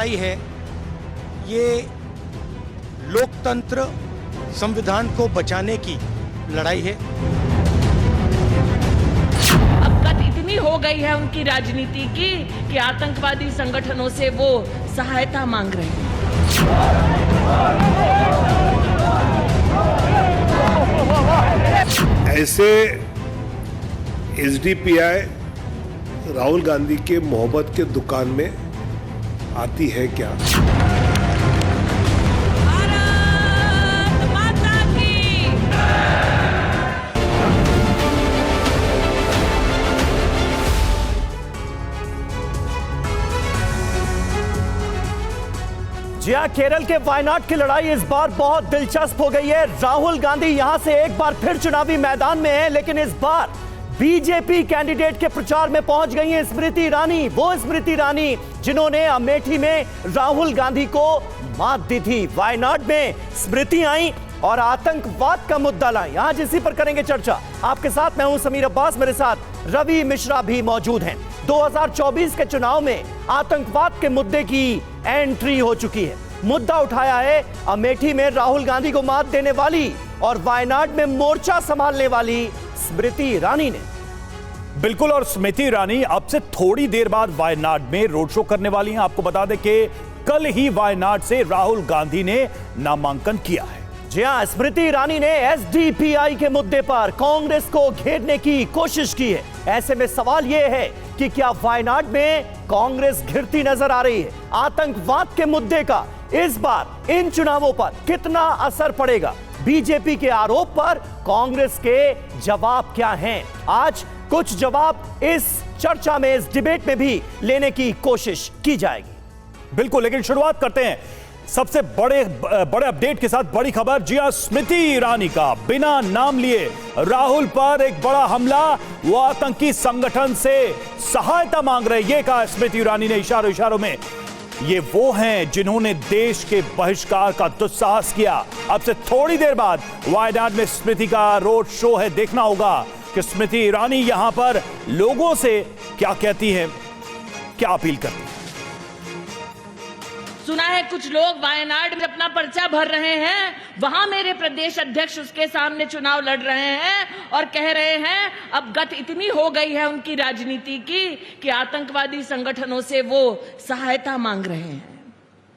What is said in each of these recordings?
लड़ाई है ये लोकतंत्र संविधान को बचाने की लड़ाई है। अब गत इतनी हो गई है उनकी राजनीति की कि आतंकवादी संगठनों से वो सहायता मांग रहे हैं। ऐसे एसडीपीआई राहुल गांधी के मोहब्बत के दुकान में आती है क्या? भारत माता की। जी हां, केरल के वायनाड की लड़ाई इस बार बहुत दिलचस्प हो गई है। राहुल गांधी यहां से एक बार फिर चुनावी मैदान में हैं, लेकिन इस बार बीजेपी कैंडिडेट के प्रचार में पहुंच गई हैं स्मृति ईरानी। वो स्मृति ईरानी जिन्होंने अमेठी में राहुल गांधी को मात दी थी। वायनाड में स्मृति आई और आतंकवाद का मुद्दा लाई। आज इसी पर करेंगे चर्चा। आपके साथ मैं हूं समीर अब्बास, मेरे साथ रवि मिश्रा भी मौजूद हैं। 2024 के चुनाव में आतंकवाद के मुद्दे की एंट्री हो चुकी है। मुद्दा उठाया है अमेठी में राहुल गांधी को मात देने वाली और वायनाड में मोर्चा संभालने वाली स्मृति ईरानी ने। बिल्कुल, और स्मृति ईरानी अब से थोड़ी देर बाद वायनाड में रोड शो करने वाली हैं। आपको बता दें कि कल ही वायनाड से राहुल गांधी ने नामांकन किया है। जी हां, स्मृति ईरानी ने एसडीपीआई के मुद्दे पर कांग्रेस को घेरने की कोशिश की है। ऐसे में सवाल यह है कि क्या वायनाड में कांग्रेस घिरती नजर आ रही है? आतंकवाद के मुद्दे का इस बार इन चुनावों पर कितना असर पड़ेगा? बीजेपी के आरोप पर कांग्रेस के जवाब क्या हैं? आज कुछ जवाब इस चर्चा में, इस डिबेट में भी लेने की कोशिश की जाएगी। बिल्कुल, लेकिन शुरुआत करते हैं सबसे बड़े अपडेट के साथ। बड़ी खबर, जी हां, स्मृति ईरानी का बिना नाम लिए राहुल पर एक बड़ा हमला। वो आतंकी संगठन से सहायता मांग रहे, ये कहा स्मृति ईरानी ने इशारों में। ये वो हैं जिन्होंने देश के बहिष्कार का दुस्साहस किया। अब से थोड़ी देर बाद वायनाड में स्मृति का रोड शो है। देखना होगा कि स्मृति ईरानी यहां पर लोगों से क्या कहती हैं, क्या अपील करती हैं। सुना है कुछ लोग वायनाड में अपना पर्चा भर रहे हैं, वहां मेरे प्रदेश अध्यक्ष उसके सामने चुनाव लड़ रहे हैं और कह रहे हैं अब गत इतनी हो गई है उनकी राजनीति की कि आतंकवादी संगठनों से वो सहायता मांग रहे हैं।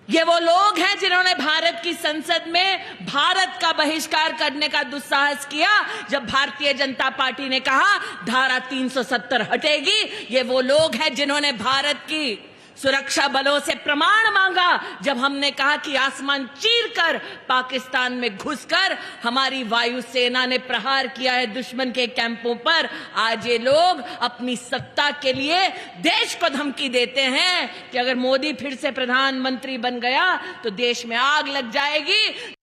ये वो लोग हैं जिन्होंने भारत की संसद में भारत का बहिष्कार करने का दुस्साहस किया जब भारतीय जनता पार्टी ने कहा धारा 370 हटेगी। ये वो लोग हैं जिन्होंने भारत की सुरक्षा बलों से प्रमाण मांगा जब हमने कहा कि आसमान चीरकर पाकिस्तान में घुसकर हमारी वायुसेना ने प्रहार किया है दुश्मन के कैंपों पर। आज ये लोग अपनी सत्ता के लिए देश को धमकी देते हैं कि अगर मोदी फिर से प्रधानमंत्री बन गया तो देश में आग लग जाएगी।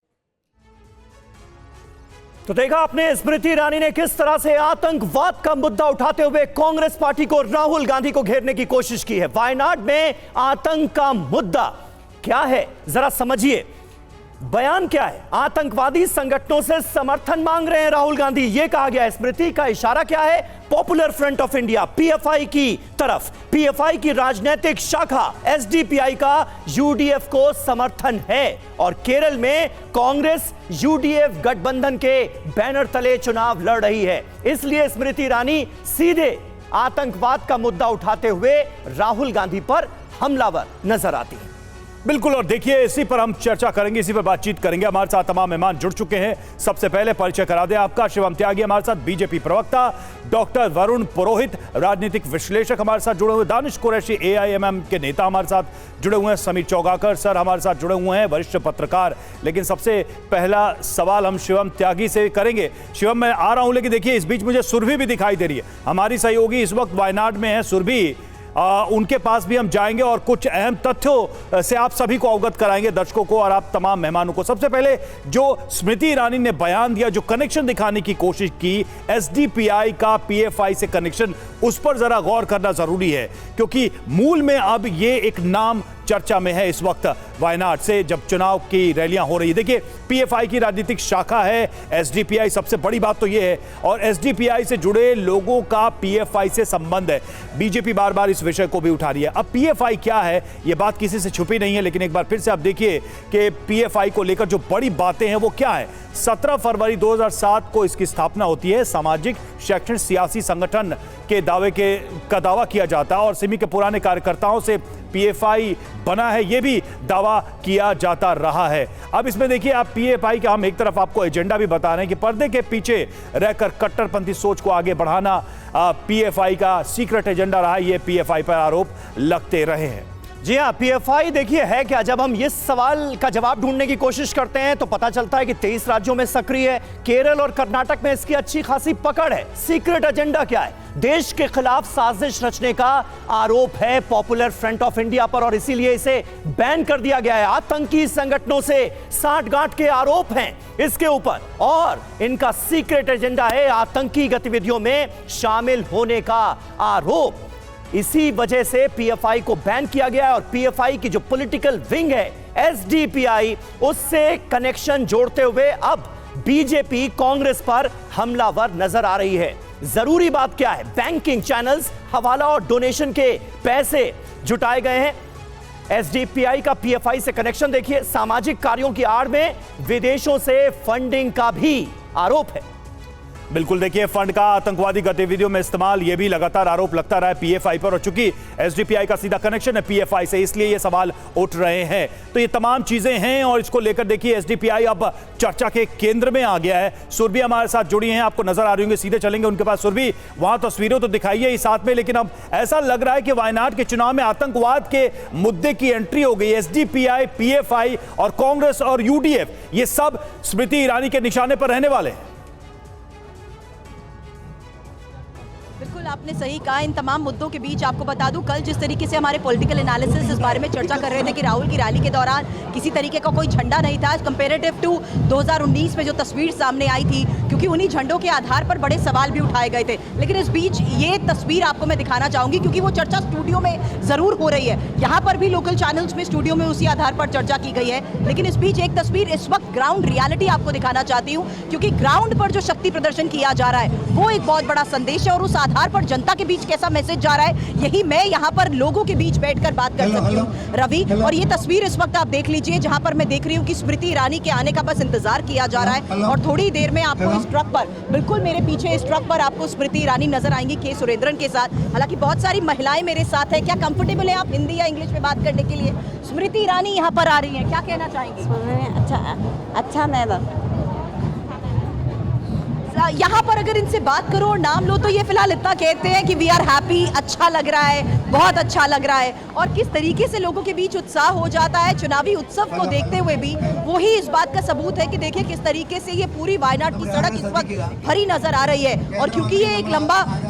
तो देखा आपने स्मृति ईरानी ने किस तरह से आतंकवाद का मुद्दा उठाते हुए कांग्रेस पार्टी को, राहुल गांधी को घेरने की कोशिश की है। वायनाड में आतंक का मुद्दा क्या है, जरा समझिए। बयान क्या है? आतंकवादी संगठनों से समर्थन मांग रहे हैं राहुल गांधी, यह कहा गया है। स्मृति का इशारा क्या है? Popular front of India PFI की तरफ। पीएफआई की राजनीतिक शाखा एसडीपीआई का यूडीएफ को समर्थन है और केरल में कांग्रेस यूडीएफ गठबंधन के बैनर तले चुनाव लड़ रही है। इसलिए स्मृति ईरानी सीधे आतंकवाद का मुद्दा उठाते हुए राहुल गांधी पर हमलावर नजर आती है। बिल्कुल, और देखिए इसी पर हम चर्चा करेंगे, इसी पर बातचीत करेंगे। हमारे साथ तमाम मेहमान जुड़ चुके हैं। सबसे पहले परिचय करा दें आपका, शिवम त्यागी हमारे साथ, बीजेपी प्रवक्ता, डॉक्टर वरुण पुरोहित राजनीतिक विश्लेषक हमारे साथ जुड़े हुए, दानिश कुरैशी एआईएमएम के नेता हमारे साथ जुड़े हुए हैं, समीर चौगाकर सर हमारे साथ जुड़े हुए हैं, वरिष्ठ पत्रकार। लेकिन सबसे पहला सवाल हम शिवम त्यागी से करेंगे। शिवम, मैं आ रहा हूं, लेकिन देखिए इस बीच मुझे सुरभि भी दिखाई दे रही है। हमारी सहयोगी इस वक्त वायनाड में है, सुरभि। उनके पास भी हम जाएंगे और कुछ अहम तथ्यों से आप सभी को अवगत कराएंगे, दर्शकों को और आप तमाम मेहमानों को। सबसे पहले जो स्मृति ईरानी ने बयान दिया, जो कनेक्शन दिखाने की कोशिश की एसडीपीआई का पीएफआई से कनेक्शन, उस पर जरा गौर करना जरूरी है, क्योंकि मूल में अब ये एक नाम चर्चा में है इस वक्त वायनाड से, जब चुनाव की रैलियां हो रही है। देखिए, पीएफआई की राजनीतिक शाखा है एसडीपीआई, सबसे बड़ी बात तो यह है, और एसडीपीआई से जुड़े लोगों का पीएफआई से संबंध है। बीजेपी बार बार इस विषय को भी उठा रही है। अब पीएफआई क्या है, यह बात किसी से छुपी नहीं है, लेकिन एक बार फिर से आप देखिए कि पीएफआई को लेकर जो बड़ी बातें हैं वो क्या है। 17 फरवरी 2007 को इसकी स्थापना होती है। सामाजिक, शैक्षणिक, सियासी संगठन के का दावा किया जाता है और सिमी के पुराने कार्यकर्ताओं से पीएफआई बना है, यह भी दावा किया जाता रहा है। अब इसमें देखिए, आप पीएफआई का हम एक तरफ आपको एजेंडा भी बता रहे हैं कि पर्दे के पीछे रहकर कट्टरपंथी सोच को आगे बढ़ाना पीएफआई का सीक्रेट एजेंडा रहा है। ये पीएफआई पर आरोप लगते रहे हैं। जी हाँ, पीएफआई देखिए है क्या। जब हम इस सवाल का जवाब ढूंढने की कोशिश करते हैं तो पता चलता है कि 23 राज्यों में सक्रिय है, केरल और कर्नाटक में इसकी अच्छी खासी पकड़ है। सीक्रेट एजेंडा क्या है? देश के खिलाफ साजिश रचने का आरोप है पॉपुलर फ्रंट ऑफ इंडिया पर, और इसीलिए इसे बैन कर दिया गया है। आतंकी संगठनों से साठगांठ के आरोप हैं इसके ऊपर, और इनका सीक्रेट एजेंडा है आतंकी गतिविधियों में शामिल होने का आरोप। इसी वजह से पीएफआई को बैन किया गया है, और पीएफआई की जो पॉलिटिकल विंग है एसडीपीआई, उससे कनेक्शन जोड़ते हुए अब बीजेपी कांग्रेस पर हमलावर नजर आ रही है। जरूरी बात क्या है? बैंकिंग चैनल्स, हवाला और डोनेशन के पैसे जुटाए गए हैं। एसडीपीआई का पीएफआई से कनेक्शन देखिए। सामाजिक कार्यों की आड़ में विदेशों से फंडिंग का भी आरोप है। बिल्कुल, देखिए, फंड का आतंकवादी गतिविधियों में इस्तेमाल, यह भी लगातार आरोप लगता रहा है पीएफआई पर, और चूंकि एसडीपीआई का सीधा कनेक्शन है पीएफआई से, इसलिए ये सवाल उठ रहे हैं। तो ये तमाम चीजें हैं, और इसको लेकर देखिए एसडीपीआई अब चर्चा के केंद्र में आ गया है। सुरभि हमारे साथ जुड़ी हैं, आपको नजर आ रही होंगी, सीधे चलेंगे उनके पास। सुरभि, वहां तस्वीरें तो दिखाई है साथ में, लेकिन अब ऐसा लग रहा है कि वायनाड के चुनाव में आतंकवाद के मुद्दे की एंट्री हो गई। एसडीपीआई, पीएफआई और कांग्रेस और यूडीएफ, ये सब स्मृति ईरानी के निशाने पर रहने वाले हैं। बिल्कुल, आपने सही कहा। इन तमाम मुद्दों के बीच आपको बता दूं, कल जिस तरीके से हमारे पॉलिटिकल एनालिसिस इस बारे में चर्चा कर रहे थे कि राहुल की रैली के दौरान किसी तरीके का कोई झंडा नहीं था, कंपेरेटिव टू 2019 में जो तस्वीर सामने आई थी, क्योंकि उन्हीं झंडों के आधार पर बड़े सवाल भी उठाए गए थे। लेकिन इस बीच ये तस्वीर आपको मैं दिखाना चाहूंगी, क्योंकि वो चर्चा स्टूडियो में जरूर हो रही है, यहाँ पर भी लोकल चैनल्स में स्टूडियो में उसी आधार पर चर्चा की गई है। लेकिन इस बीच एक तस्वीर इस वक्त ग्राउंड रियलिटी आपको दिखाना चाहती हूँ, क्योंकि ग्राउंड पर जो शक्ति प्रदर्शन किया जा रहा है वो एक बहुत बड़ा संदेश है, और उस आधार पर जनता के बीच कैसा मैसेज जा रहा है, यही मैं यहाँ पर लोगों के बीच बैठकर बात कर सकती हूँ रवि। और ये तस्वीर इस वक्त आप देख लीजिए, जहाँ पर मैं देख रही हूँ कि स्मृति ईरानी के आने का बस इंतजार किया जा रहा है, और थोड़ी देर में आपको इस ट्रक पर, बिल्कुल मेरे पीछे इस ट्रक पर आपको स्मृति ईरानी नजर आएंगी के सुरेंद्रन के साथ। हालांकि बहुत सारी महिलाएं मेरे साथ है। क्या कंफर्टेबल है आप हिंदी या इंग्लिश में बात करने के लिए? स्मृति ईरानी यहाँ पर आ रही है, क्या कहना चाहेंगी? अच्छा मैडम, यहाँ पर अगर इनसे बात करो और नाम लो तो ये फिलहाल इतना कहते हैं कि वी आर हैप्पी, अच्छा लग रहा है, बहुत अच्छा लग रहा है। और किस तरीके से लोगों के बीच उत्साह हो जाता है चुनावी उत्सव को देखते हुए भी, वही इस बात का सबूत है कि देखिए किस तरीके से ये पूरी वायनाड की सड़क इस वक्त भरी नजर आ रही है। और क्योंकि ये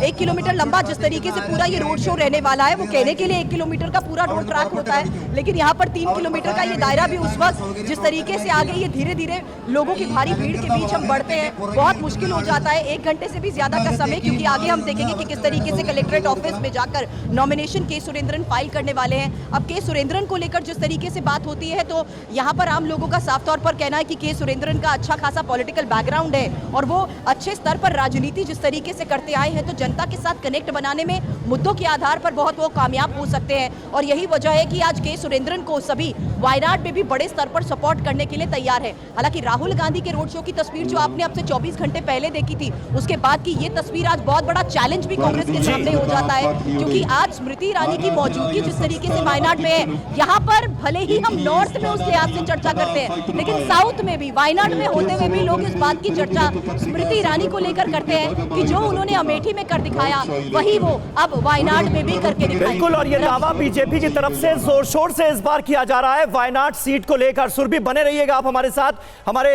एक किलोमीटर लंबा जिस तरीके से पूरा ये रोड शो रहने वाला है, वो कहने के लिए 1 किलोमीटर का पूरा रोड ट्रैक होता है, लेकिन यहाँ पर 3 किलोमीटर का ये दायरा भी उस वक्त जिस तरीके से आगे ये धीरे धीरे लोगों की भारी भीड़ के बीच हम बढ़ते हैं, बहुत मुश्किल हो जाता है। 1 घंटे से भी ज्यादा का समय, क्योंकि आगे हम देखेंगे कि किस तरीके से कलेक्ट्रेट ऑफिस में जाकर नॉमिनेशन के सुरेंद्रन फाइल करने वाले हैं। अब के सुरेंद्रन को लेकर जिस तरीके से बात होती है, तो यहाँ पर आम लोगों का साफ तौर पर कहना है कि के सुरेंद्रन का अच्छा खासा पॉलिटिकल बैकग्राउंड है, और वो अच्छे स्तर पर राजनीति जिस तरीके से करते आए हैं, तो जनता के साथ कनेक्ट बनाने में मुद्दों के आधार पर बहुत वो कामयाब हो सकते हैं। और यही वजह है कि आज के सुरेंद्रन को सभी वायनाड में भी बड़े स्तर पर सपोर्ट करने के लिए तैयार है। हालांकि राहुल गांधी के रोड शो की तस्वीर जो आपने अब से 24 घंटे पहले देखी थी, उसके बाद की ये तस्वीर आज बहुत बड़ा चैलेंज भी कांग्रेस के सामने हो जाता है, क्योंकि आज स्मृति ईरानी की मौजूदगी जिस तरीके से वायनाड में है, यहाँ पर भले ही हम नॉर्थ में उस लिहाज से चर्चा करते हैं, लेकिन साउथ में भी वायनाड में होते हुए भी लोग इस बात की चर्चा स्मृति ईरानी को लेकर करते हैं कि जो उन्होंने अमेठी में कर दिखाया, वही वो अब वायनाड में भी करके दिखाएंगे। बिल्कुल, और ये दावा बीजेपी की तरफ से जोर शोर से इस बार किया जा रहा है वायनाड सीट को लेकर। सुरभि, बने रहिएगा आप हमारे साथ। हमारे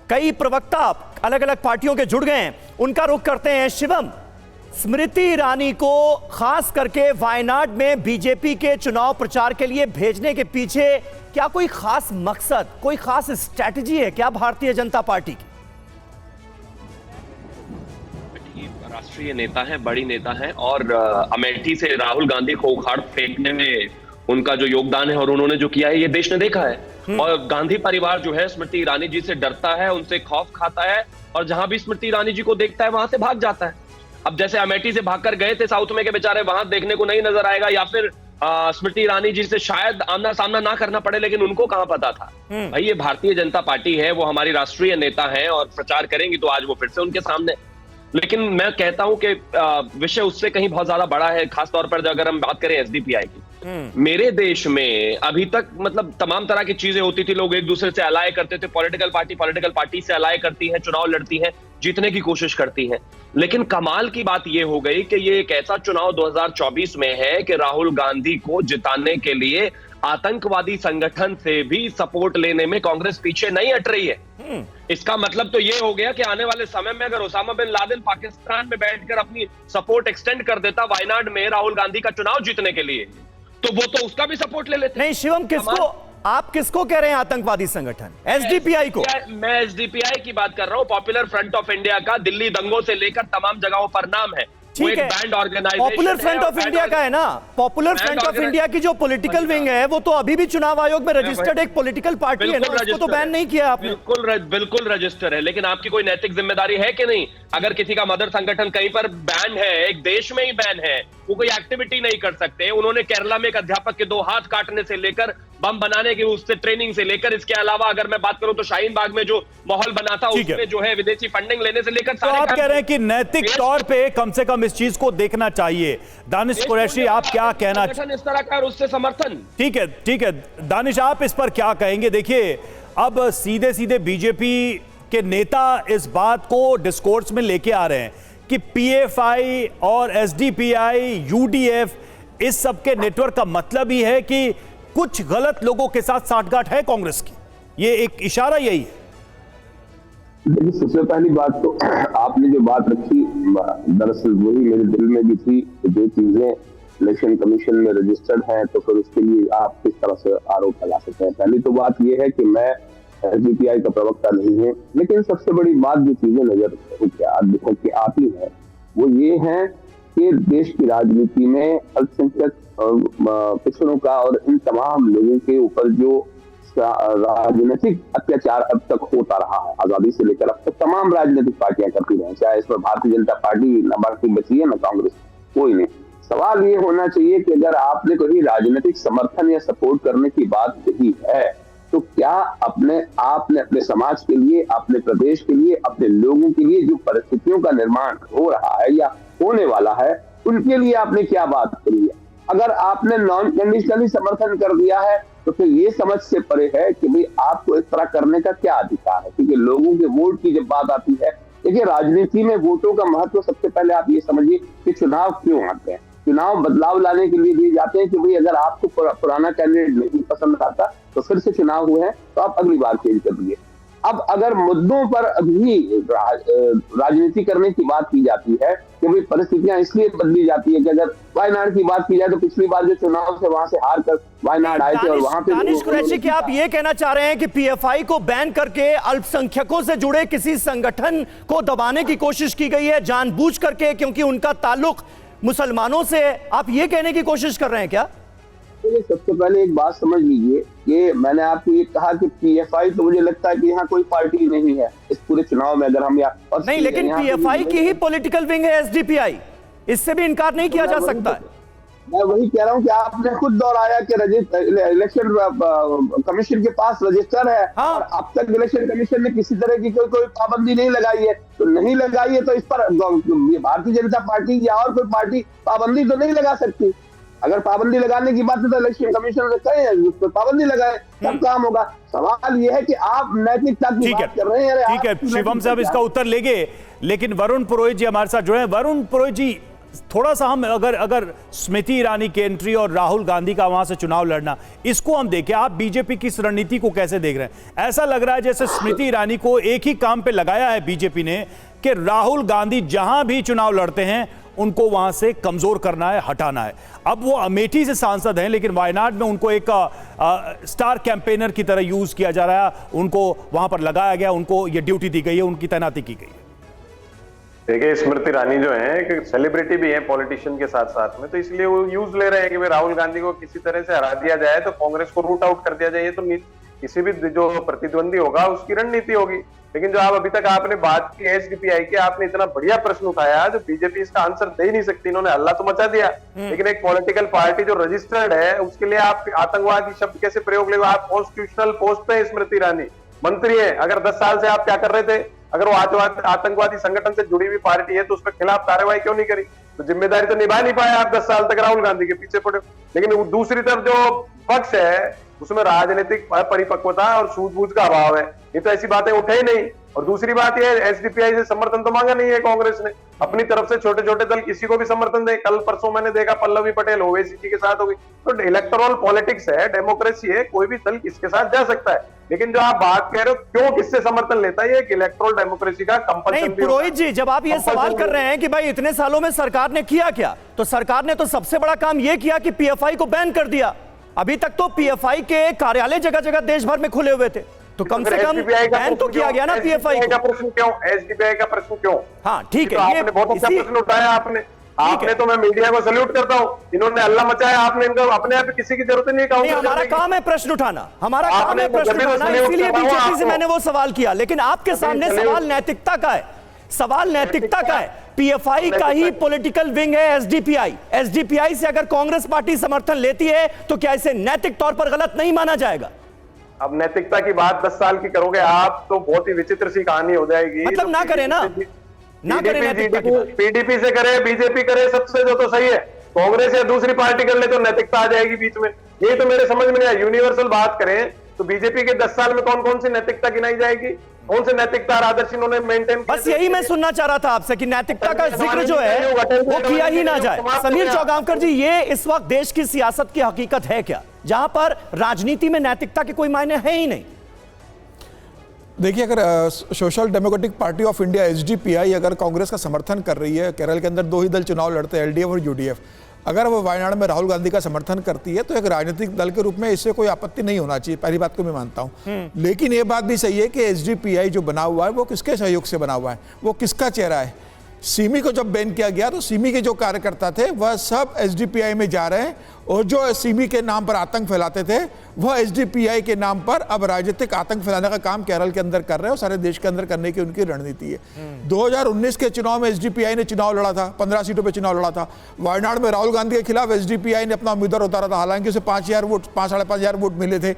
कई प्रवक्ता अलग अलग पार्टियों के जुड़ गए हैं, उनका रुख करते हैं। शिवम, स्मृति ईरानी को खास करके वायनाड में बीजेपी के चुनाव प्रचार के लिए भेजने के पीछे क्या कोई खास मकसद, कोई खास स्ट्रैटेजी है क्या भारतीय जनता पार्टी की? राष्ट्रीय नेता है, बड़ी नेता है, और अमेठी से राहुल गांधी को उखाड़ फेंकने में उनका जो योगदान है और उन्होंने जो किया है ये देश ने देखा है। और गांधी परिवार जो है स्मृति ईरानी जी से डरता है, उनसे खौफ खाता है और जहां भी स्मृति ईरानी जी को देखता है वहां से भाग जाता है। अब जैसे अमेठी से भागकर गए थे साउथ में के बेचारे, वहां देखने को नहीं नजर आएगा, या फिर स्मृति ईरानी जी से शायद आमना सामना ना करना पड़े, लेकिन उनको कहां पता था। भाई ये भारतीय जनता पार्टी है, वो हमारी राष्ट्रीय नेता है और प्रचार करेंगी तो आज वो फिर से उनके सामने। लेकिन मैं कहता हूं कि विषय उससे कहीं बहुत ज्यादा बड़ा है, खासतौर पर अगर हम बात करें एसडीपीआई की। मेरे देश में अभी तक मतलब तमाम तरह की चीजें होती थी, लोग एक दूसरे से अलाय करते थे, पॉलिटिकल पार्टी से अलाय करती है, चुनाव लड़ती है, जीतने की कोशिश करती है। लेकिन कमाल की बात यह हो गई कि ये एक ऐसा चुनाव 2024 में है कि राहुल गांधी को जिताने के लिए आतंकवादी संगठन से भी सपोर्ट लेने में कांग्रेस पीछे नहीं हट रही है। इसका मतलब तो ये हो गया कि आने वाले समय में अगर ओसामा बिन लादेन पाकिस्तान में बैठकर अपनी सपोर्ट एक्सटेंड कर देता वायनाड में राहुल गांधी का चुनाव जीतने के लिए, तो वो तो उसका भी सपोर्ट ले लेते। नहीं शिवम, आप किसको कह रहे हैं आतंकवादी संगठन? एसडीपीआई को? मैं एसडीपीआई की बात कर रहा हूं। पॉपुलर फ्रंट ऑफ इंडिया का दिल्ली दंगों से लेकर तमाम जगहों पर नाम है। ठीक है, पॉपुलर फ्रंट ऑफ इंडिया का है ना। पॉपुलर फ्रंट ऑफ इंडिया की जो पॉलिटिकल विंग है वो तो अभी भी चुनाव आयोग में रजिस्टर्ड एक पॉलिटिकल पार्टी है ना, उसको तो बैन नहीं किया आपने। बिल्कुल रजिस्टर है, लेकिन आपकी कोई नैतिक जिम्मेदारी है कि नहीं? अगर किसी का मदर संगठन कहीं पर बैन है, एक देश में ही बैन है, वो कोई एक्टिविटी नहीं कर सकते। उन्होंने केरला में एक अध्यापक के 2 हाथ काटने से लेकर बम बनाने की उससे ट्रेनिंग से लेकर, इसके अलावा अगर मैं बात करूं तो शाहीन बाग में जो माहौल बना था उसमें जो है विदेशी फंडिंग लेने से लेकर, तो आप कह रहे हैं कि नैतिक तौर पे कम से कम इस चीज को देखना चाहिए। दानिश कुरैशी, आप क्या कहना? इस तरह का उससे समर्थन। ठीक है दानिश, आप इस पर क्या कहेंगे? देखिए अब सीधे सीधे बीजेपी के नेता इस बात को डिस्कोर्स में लेके आ रहे हैं कि पीएफआई और एसडीपीआई, यूडीएफ, इस सब के नेटवर्क का मतलब ही है कि कुछ गलत लोगों के साथ साठगांठ है कांग्रेस की। ये एक इशारा यही है। देखिए, सबसे पहली बात तो आपने जो बात रखी दरअसल वही मेरे दिल में भी थी कि जो चीजें इलेक्शन कमीशन में रजिस्टर्ड हैं तो फिर उसके लिए आप किस तरह से आरोप लगा सकते हैं। पहली तो बात यह है कि मैं एसडीपीआई का प्रवक्ता नहीं है, लेकिन सबसे बड़ी बात जो चीजें नजर के आती है वो ये है कि देश की राजनीति में अल्पसंख्यक पिछड़ों का और इन तमाम लोगों के ऊपर जो राजनीतिक अत्याचार अब तक होता रहा है, आजादी से लेकर अब तक तमाम राजनीतिक पार्टियां करती रही, चाहे इसमें भारतीय जनता पार्टी न बाकी बची है न कांग्रेस, कोई नहीं। सवाल ये होना चाहिए कि अगर आपने कोई राजनीतिक समर्थन या सपोर्ट करने की बात कही है तो क्या आपने अपने समाज के लिए, अपने प्रदेश के लिए, अपने लोगों के लिए जो परिस्थितियों का निर्माण हो रहा है या होने वाला है उनके लिए आपने क्या बात करी है? अगर आपने नॉन कंडीशनली समर्थन कर दिया है तो फिर ये समझ से परे है कि भाई आपको इस तरह करने का क्या अधिकार है, क्योंकि लोगों के वोट की जब बात आती है, देखिए राजनीति में वोटों का महत्व सबसे पहले आप ये समझिए कि चुनाव क्यों आते हैं। चुनाव बदलाव लाने के लिए दिए जाते हैं कि भाई अगर आपको पुराना कैंडिडेट नहीं पसंद आता तो फिर से चुनाव हुए हैं तो आप अगली बार चेंज कर दीजिए। अब अगर मुद्दों पर अभी राजनीति करने की बात की जाती है कि भाई परिस्थितियां इसलिए बदली जाती है कि अगर वायनाड की बात की जाए तो पिछली बार जो चुनाव से वहां से हार कर वायनाड आए थे और वहां पे दानिश कुरैशी, क्या आप ये कहना चाह रहे हैं कि पीएफआई को बैन करके अल्पसंख्यकों से जुड़े किसी संगठन को दबाने की कोशिश की गई है जानबूझ करके, क्योंकि उनका ताल्लुक मुसलमानों से है? आप ये कहने की कोशिश कर रहे हैं क्या? सबसे पहले एक बात समझ लीजिए, ये मैंने आपको ये कहा कि पीएफआई, तो मुझे लगता है कि यहाँ कोई पार्टी नहीं है इस पूरे चुनाव में। अगर हम यहाँ नहीं, लेकिन पीएफआई की ही पॉलिटिकल विंग है एसडीपीआई, इससे भी इनकार नहीं किया जा सकता है। मैं वही कह रहा हूँ कि आपने खुद दोहराया कि इलेक्शन कमीशन के पास रजिस्टर है। हाँ। और अब तक इलेक्शन कमीशन ने किसी तरह की कोई पाबंदी नहीं लगाई है, तो नहीं लगाई है तो इस पर भारतीय जनता पार्टी या और कोई पार्टी पाबंदी तो नहीं लगा सकती। अगर पाबंदी लगाने की बात है तो इलेक्शन कमीशन से कहें, उस पर पाबंदी लगाए, तब काम होगा। सवाल यह है कि आप नैतिकता की बात कर रहे हैं। ठीक है, शिवम साहब इसका उत्तर लेंगे, लेकिन वरुण पुरोहित जी हमारे साथ जुड़े हैं। वरुण पुरोहित जी, थोड़ा सा हम अगर स्मृति ईरानी की एंट्री और राहुल गांधी का वहां से चुनाव लड़ना, इसको हम देखें, आप बीजेपी की इस रणनीति को कैसे देख रहे हैं? ऐसा लग रहा है जैसे स्मृति ईरानी को एक ही काम पे लगाया है बीजेपी ने कि राहुल गांधी जहां भी चुनाव लड़ते हैं उनको वहां से कमजोर करना है, हटाना है। अब वो अमेठी से सांसद हैं, लेकिन वायनाड में उनको एक स्टार कैंपेनर की तरह यूज किया जा रहा है, उनको वहां पर लगाया गया, उनको ये ड्यूटी दी गई है, उनकी तैनाती की गई है। देखिए, स्मृति ईरानी जो है एक सेलिब्रिटी भी है पॉलिटिशियन के साथ साथ में, तो इसलिए वो यूज ले रहे हैं कि भाई राहुल गांधी को किसी तरह से हरा दिया जाए तो कांग्रेस को रूट आउट कर दिया जाए। तो किसी भी जो प्रतिद्वंदी होगा उसकी रणनीति होगी। लेकिन जो आप अभी तक आपने बात की एसडीपीआई की, आपने इतना बढ़िया प्रश्न उठाया जो बीजेपी इसका आंसर दे ही नहीं सकती। इन्होंने हल्ला तो मचा दिया, लेकिन एक पॉलिटिकल पार्टी जो रजिस्टर्ड है उसके लिए आप आतंकवादी शब्द कैसे प्रयोग ले? आप कॉन्स्टिट्यूशनल पोस्ट पे स्मृति ईरानी मंत्री है। अगर 10 साल से आप क्या कर रहे थे? अगर वो आतंकवादी संगठन से जुड़ी हुई पार्टी है तो उसके खिलाफ कार्रवाई क्यों नहीं करी? तो जिम्मेदारी तो निभा नहीं पाए आप 10 साल तक, राहुल गांधी के पीछे पड़े। लेकिन दूसरी तरफ जो पक्ष है उसमें राजनीतिक परिपक्वता और सूझबूझ का अभाव है। ये तो ऐसी बातें उठे ही नहीं। और दूसरी बात यह, एसडीपीआई से समर्थन तो मांगा नहीं है कांग्रेस ने। अपनी तरफ से छोटे छोटे दल किसी को भी समर्थन दे। कल परसों मैंने देखा पल्लवी पटेल ओवैसी जी के साथ होगी। तो इलेक्टोरल पॉलिटिक्स है, डेमोक्रेसी है, कोई भी दल किसके साथ जा सकता है। लेकिन जो आप बात कह रहे हो क्यों किससे समर्थन लेता है, ये एक इलेक्टोरल डेमोक्रेसी का कंपल्सन। पुरोहित जी, जब आप ये सवाल कर रहे हैं कि भाई इतने सालों में सरकार ने किया क्या, तो सरकार ने तो सबसे बड़ा काम ये किया कि पीएफआई को बैन कर दिया। अभी तक तो पीएफआई के कार्यालय जगह जगह देश भर में खुले हुए थे, तो कम से कम बैन तो किया गया ना पीएफआई का प्रश्न क्यों? एसडीपीआई का प्रश्न क्यों? हाँ ठीक है, आपने बहुत अच्छा प्रश्न उठाया। आपने तो मैं मीडिया को सल्यूट करता हूँ। इन्होंने हल्ला मचाया, आपने इनका अपने आप किसी की जरूरत नहीं है। हमारा काम है प्रश्न उठाना, हमारा काम है प्रश्न उठाना, इसीलिए बीजेपी से मैंने वो सवाल किया। लेकिन आपके सामने सवाल नैतिकता का है, सवाल नैतिकता का है। पीएफआई का ही पॉलिटिकल विंग है एसडीपीआई। एसडीपीआई से अगर कांग्रेस पार्टी समर्थन लेती है तो क्या इसे नैतिक तौर पर गलत नहीं माना जाएगा? अब नैतिकता की बात 10 साल की करोगे आप तो बहुत ही विचित्र सी कहानी हो जाएगी। मतलब ना करें ना, ना करें नैतिकता की बात। पीडीपी से करे, बीजेपी करे, सबसे जो तो सही है। कांग्रेस या दूसरी पार्टी कर ले तो नैतिकता आ जाएगी बीच में। ये तो मेरे समझ में नहीं आया। यूनिवर्सल बात करें तो बीजेपी के 10 साल में कौन कौन सी नैतिकता गिनाई जाएगी? कौन से नैतिकता और आदर्श इन्होंने मेंटेन? बस यही मैं सुनना चाह रहा था आपसे कि नैतिकता का जिक्र जो है वो किया ही ना जाए। समीर चौगांवकर जी, ये इस वक्त देश की सियासत की हकीकत है क्या, जहां पर राजनीति में नैतिकता के कोई मायने है ही नहीं? देखिए, अगर social democratic party of India SDPI अगर कांग्रेस का समर्थन कर रही है, केरल के अंदर 2 ही दल चुनाव लड़ते हैं, एलडीएफ और यूडीएफ, अगर वो वायनाड में राहुल गांधी का समर्थन करती है तो एक राजनीतिक दल के रूप में इससे कोई आपत्ति नहीं होना चाहिए। पहली बात को मैं मानता हूं। लेकिन ये बात भी सही है कि एसडीपीआई जो बना हुआ है वो किसके सहयोग से बना हुआ है, वो किसका चेहरा है। सिमी को जब बैन किया गया तो सिमी के जो कार्यकर्ता थे वह सब एसडीपीआई में जा रहे हैं, और जो सिमी के नाम पर आतंक फैलाते थे वह एसडीपीआई के नाम पर अब राजनीतिक आतंक फैलाने का काम केरल के अंदर कर रहे हैं और सारे देश के अंदर करने की उनकी रणनीति है। 2019 के चुनाव में एसडीपीआई ने चुनाव लड़ा था, 15 सीटों पर चुनाव लड़ा था। वायनाड में राहुल गांधी के खिलाफ एसडीपीआई ने अपना उम्मीदवार उतारा था, हालांकि उसे 5,000 वोट 5,500 वोट मिले थे।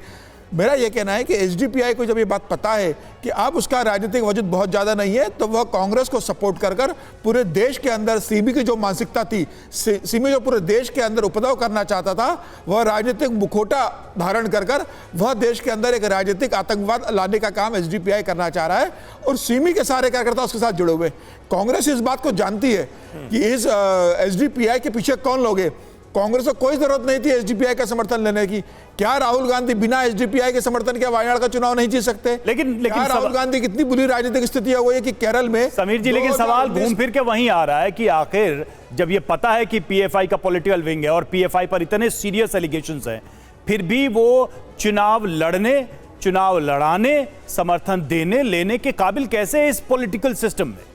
मेरा यह कहना है कि एसडीपीआई को जब ये बात पता है कि अब उसका राजनीतिक वजूद बहुत ज़्यादा नहीं है, तो वह कांग्रेस को सपोर्ट कर कर पूरे देश के अंदर सिमी की जो मानसिकता थी, सिमी जो पूरे देश के अंदर उपद्रव करना चाहता था, वह राजनीतिक मुखौटा धारण कर कर वह देश के अंदर एक राजनीतिक आतंकवाद लाने का काम एसडीपीआई करना चाह रहा है। और सिमी के सारे कार्यकर्ता उसके साथ जुड़े हुए। कांग्रेस इस बात को जानती है कि इस एसडीपीआई के पीछे कौन लोग हैं। कांग्रेस को कोई जरूरत नहीं थी एसडीपीआई का समर्थन लेने की। क्या राहुल गांधी बिना एसडीपीआई के समर्थन के वायनाड का चुनाव नहीं जीत सकते? लेकिन राहुल गांधी कितनी बुरी राजनीतिक स्थिति हो गई है कि केरल में। समीर जी, लेकिन सवाल घूम फिर के वहीं आ रहा है कि आखिर जब ये पता है कि पीएफआई का पॉलिटिकल विंग है और पीएफआई पर इतने सीरियस एलिगेशंस हैं, फिर भी वो चुनाव लड़ने, चुनाव लड़ाने, समर्थन देने लेने के काबिल कैसे है इस पॉलिटिकल सिस्टम में?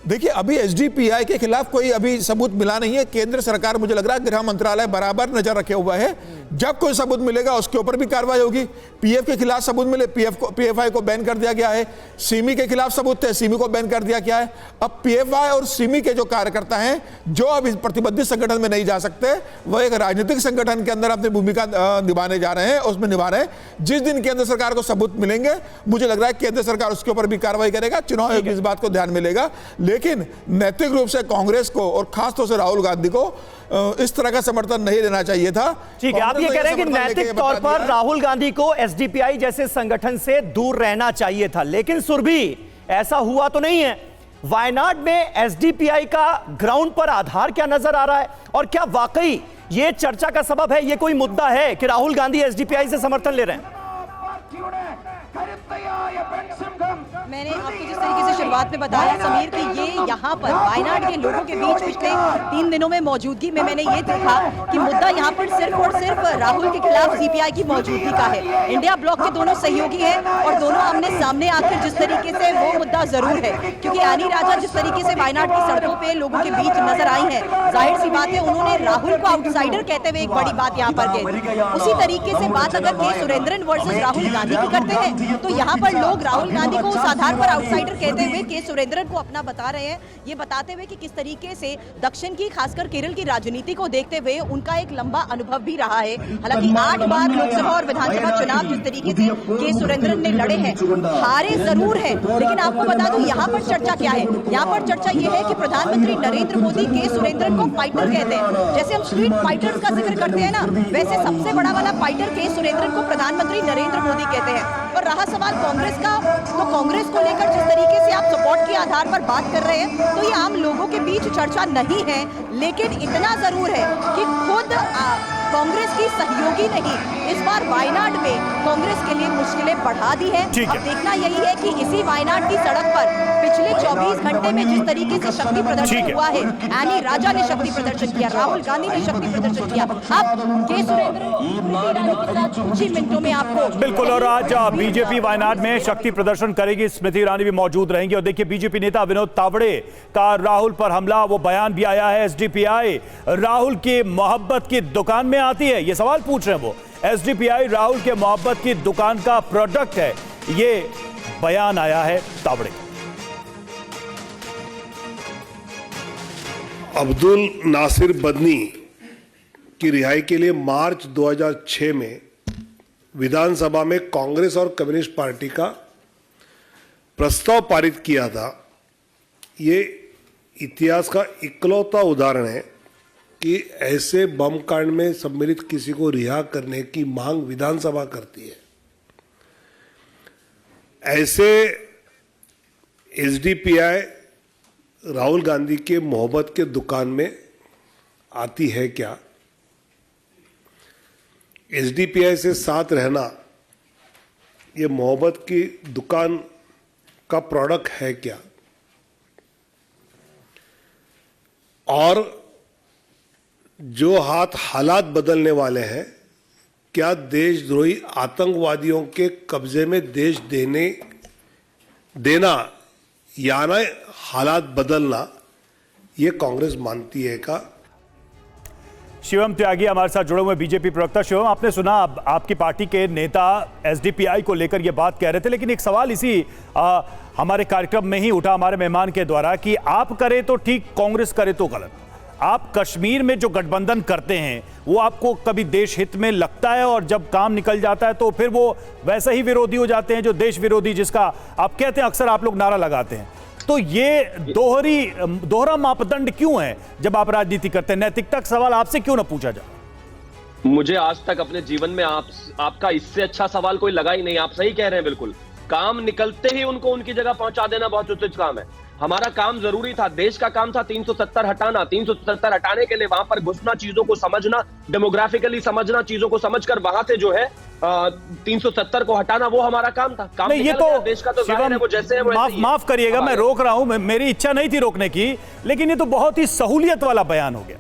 देखिए, अभी एसडीपीआई के खिलाफ कोई अभी सबूत मिला नहीं है। केंद्र सरकार, मुझे लग रहा है गृह मंत्रालय बराबर नजर रखे हुआ है। जब कोई सबूत मिलेगा उसके ऊपर भी कार्रवाई होगी। पीएफ के खिलाफ सबूत मिले, पीएफआई को बैन कर दिया गया है। सिमी के खिलाफ सबूत थे, सिमी को बैन कर दिया गया है। अब पीएफआई और सिमी के जो कार्यकर्ता हैं जो अब इस प्रतिबंधित संगठन में नहीं जा सकते, वह एक राजनीतिक संगठन के अंदर अपनी भूमिका निभाने जा रहे हैं, उसमें निभा रहे हैं। जिस दिन केंद्र सरकार को सबूत मिलेंगे, मुझे लग रहा है केंद्र सरकार उसके ऊपर भी कार्रवाई करेगा। चुनाव आयोग इस बात को ध्यान मिलेगा। लेकिन नैतिक रूप से कांग्रेस को और खासतौर से राहुल गांधी को इस तरह का समर्थन नहीं देना चाहिए था। ठीक है, आप ये कह रहे हैं कि नैतिक तौर पर राहुल गांधी को एसडीपीआई जैसे संगठन से दूर रहना चाहिए था, लेकिन सुरभि ऐसा हुआ तो नहीं है। वायनाड में एसडीपीआई का ग्राउंड पर आधार क्या नजर आ रहा है, और क्या वाकई ये चर्चा का सबब है, ये कोई मुद्दा है कि राहुल गांधी एसडीपीआई से समर्थन ले रहे हैं? मैंने आपको जिस तरीके से शुरुआत में बताया समीर कि ये यहाँ पर वायनाड के लोगों के बीच पिछले 3 दिनों में मौजूदगी में मैंने ये देखा कि मुद्दा यहाँ पर सिर्फ और सिर्फ राहुल के खिलाफ सीपीआई की मौजूदगी का है। इंडिया ब्लॉक के दोनों सहयोगी हैं और दोनों आमने सामने आकर जिस तरीके से वो मुद्दा जरूर है, क्योंकि आनी राजा जिस तरीके से वायनाड की सड़कों पे लोगों के बीच नजर आई है, जाहिर सी बात है उन्होंने राहुल को आउटसाइडर कहते हुए एक बड़ी बात यहाँ पर कही। उसी तरीके से बात अगर के सुरेंद्रन वर्सेस राहुल गांधी की करते हैं तो यहाँ पर लोग राहुल गांधी को उस आधार पर आउटसाइडर कहते हुए के सुरेंद्रन को अपना बता रहे हैं, ये बताते हुए कि किस तरीके से दक्षिण की खासकर केरल की राजनीति को देखते हुए उनका एक लंबा अनुभव भी रहा है। हालांकि 8 बार लोकसभा और विधानसभा चुनाव जिस तरीके से के सुरेंद्रन ने लड़े हैं, हारे जरूर है, लेकिन आपको बता दूं यहाँ पर चर्चा क्या है। यहाँ पर चर्चा ये है कि प्रधानमंत्री नरेंद्र मोदी के सुरेंद्रन को फाइटर कहते हैं। जैसे हम स्ट्रीट फाइटर्स का जिक्र करते हैं ना, वैसे सबसे बड़ा वाला फाइटर के सुरेंद्रन को प्रधानमंत्री नरेंद्र मोदी कहते हैं। और रहा सवाल कांग्रेस का, तो कांग्रेस को लेकर जिस तरीके से आप सपोर्ट के आधार पर बात कर रहे हैं तो ये आम लोगों के बीच चर्चा नहीं है, लेकिन इतना जरूर है कि खुद कांग्रेस की सहयोगी नहीं इस बार वायनाड में कांग्रेस के लिए मुश्किलें बढ़ा दी है। अब देखना यही है कि इसी वायनाड की सड़क पर पिछले 24 घंटे में जिस तरीके से शक्ति प्रदर्शन हुआ है, आनी राजा ने शक्ति प्रदर्शन किया, राहुल गांधी ने शक्ति प्रदर्शन किया, अब के सुरेंद्रन कुछ ही मिनटों में आपको बिल्कुल। और आज बीजेपी वायनाड में शक्ति प्रदर्शन करेगी, स्मृति ईरानी भी मौजूद रहेंगी। और देखिए बीजेपी नेता विनोद तावड़े का राहुल पर हमला, वो बयान भी आया है। एसडीपीआई राहुल की मोहब्बत की दुकान में आती है, ये सवाल पूछ रहे हैं वो। एसडीपीआई राहुल के मोहब्बत की दुकान का प्रोडक्ट है, ये बयान आया है तावड़े। अब्दुल नासिर बदनी की रिहाई के लिए मार्च 2006 में विधानसभा में कांग्रेस और कम्युनिस्ट पार्टी का प्रस्ताव पारित किया था। ये इतिहास का इकलौता उदाहरण है कि ऐसे बम कांड में सम्मिलित किसी को रिहा करने की मांग विधानसभा करती है। ऐसे एसडीपीआई राहुल गांधी के मोहब्बत के दुकान में आती है क्या? एसडीपीआई से साथ रहना ये मोहब्बत की दुकान का प्रोडक्ट है क्या? और जो हालात बदलने वाले हैं, क्या देशद्रोही आतंकवादियों के कब्जे में देश देना या ना हालात बदलना, ये कांग्रेस मानती है का? शिवम त्यागी हमारे साथ जुड़े हुए बीजेपी प्रवक्ता। शिवम, आपने सुना आपकी पार्टी के नेता एसडीपीआई को लेकर यह बात कह रहे थे, लेकिन एक सवाल इसी हमारे कार्यक्रम में ही उठा हमारे मेहमान के द्वारा कि आप करें तो ठीक, कांग्रेस करे तो गलत। आप कश्मीर में जो गठबंधन करते हैं वो आपको कभी देश हित में लगता है, और जब काम निकल जाता है तो फिर वो वैसे ही विरोधी हो जाते हैं, जो देश विरोधी जिसका आप कहते हैं, अक्सर आप लोग नारा लगाते हैं। तो ये दोहरा मापदंड क्यों है जब आप राजनीति करते हैं? नैतिकता का सवाल आपसे क्यों ना पूछा जाए? मुझे आज तक अपने जीवन में आपका इससे अच्छा सवाल कोई लगा ही नहीं। आप सही कह रहे हैं, बिल्कुल। काम निकलते ही उनको उनकी जगह पहुंचा देना बहुत उचित काम है। हमारा काम जरूरी था, देश का काम था 370 हटाना। 370 हटाने के लिए वहां पर घुसना, चीजों को समझना, डेमोग्राफिकली समझना, चीजों को समझकर वहां से जो है 370 को हटाना, वो हमारा काम था। काम नहीं, ये तो देश का तो है, वो जैसे है वो माफ करिएगा, मैं रोक रहा हूं, मेरी इच्छा नहीं थी रोकने की, लेकिन ये तो बहुत ही सहूलियत वाला बयान हो गया।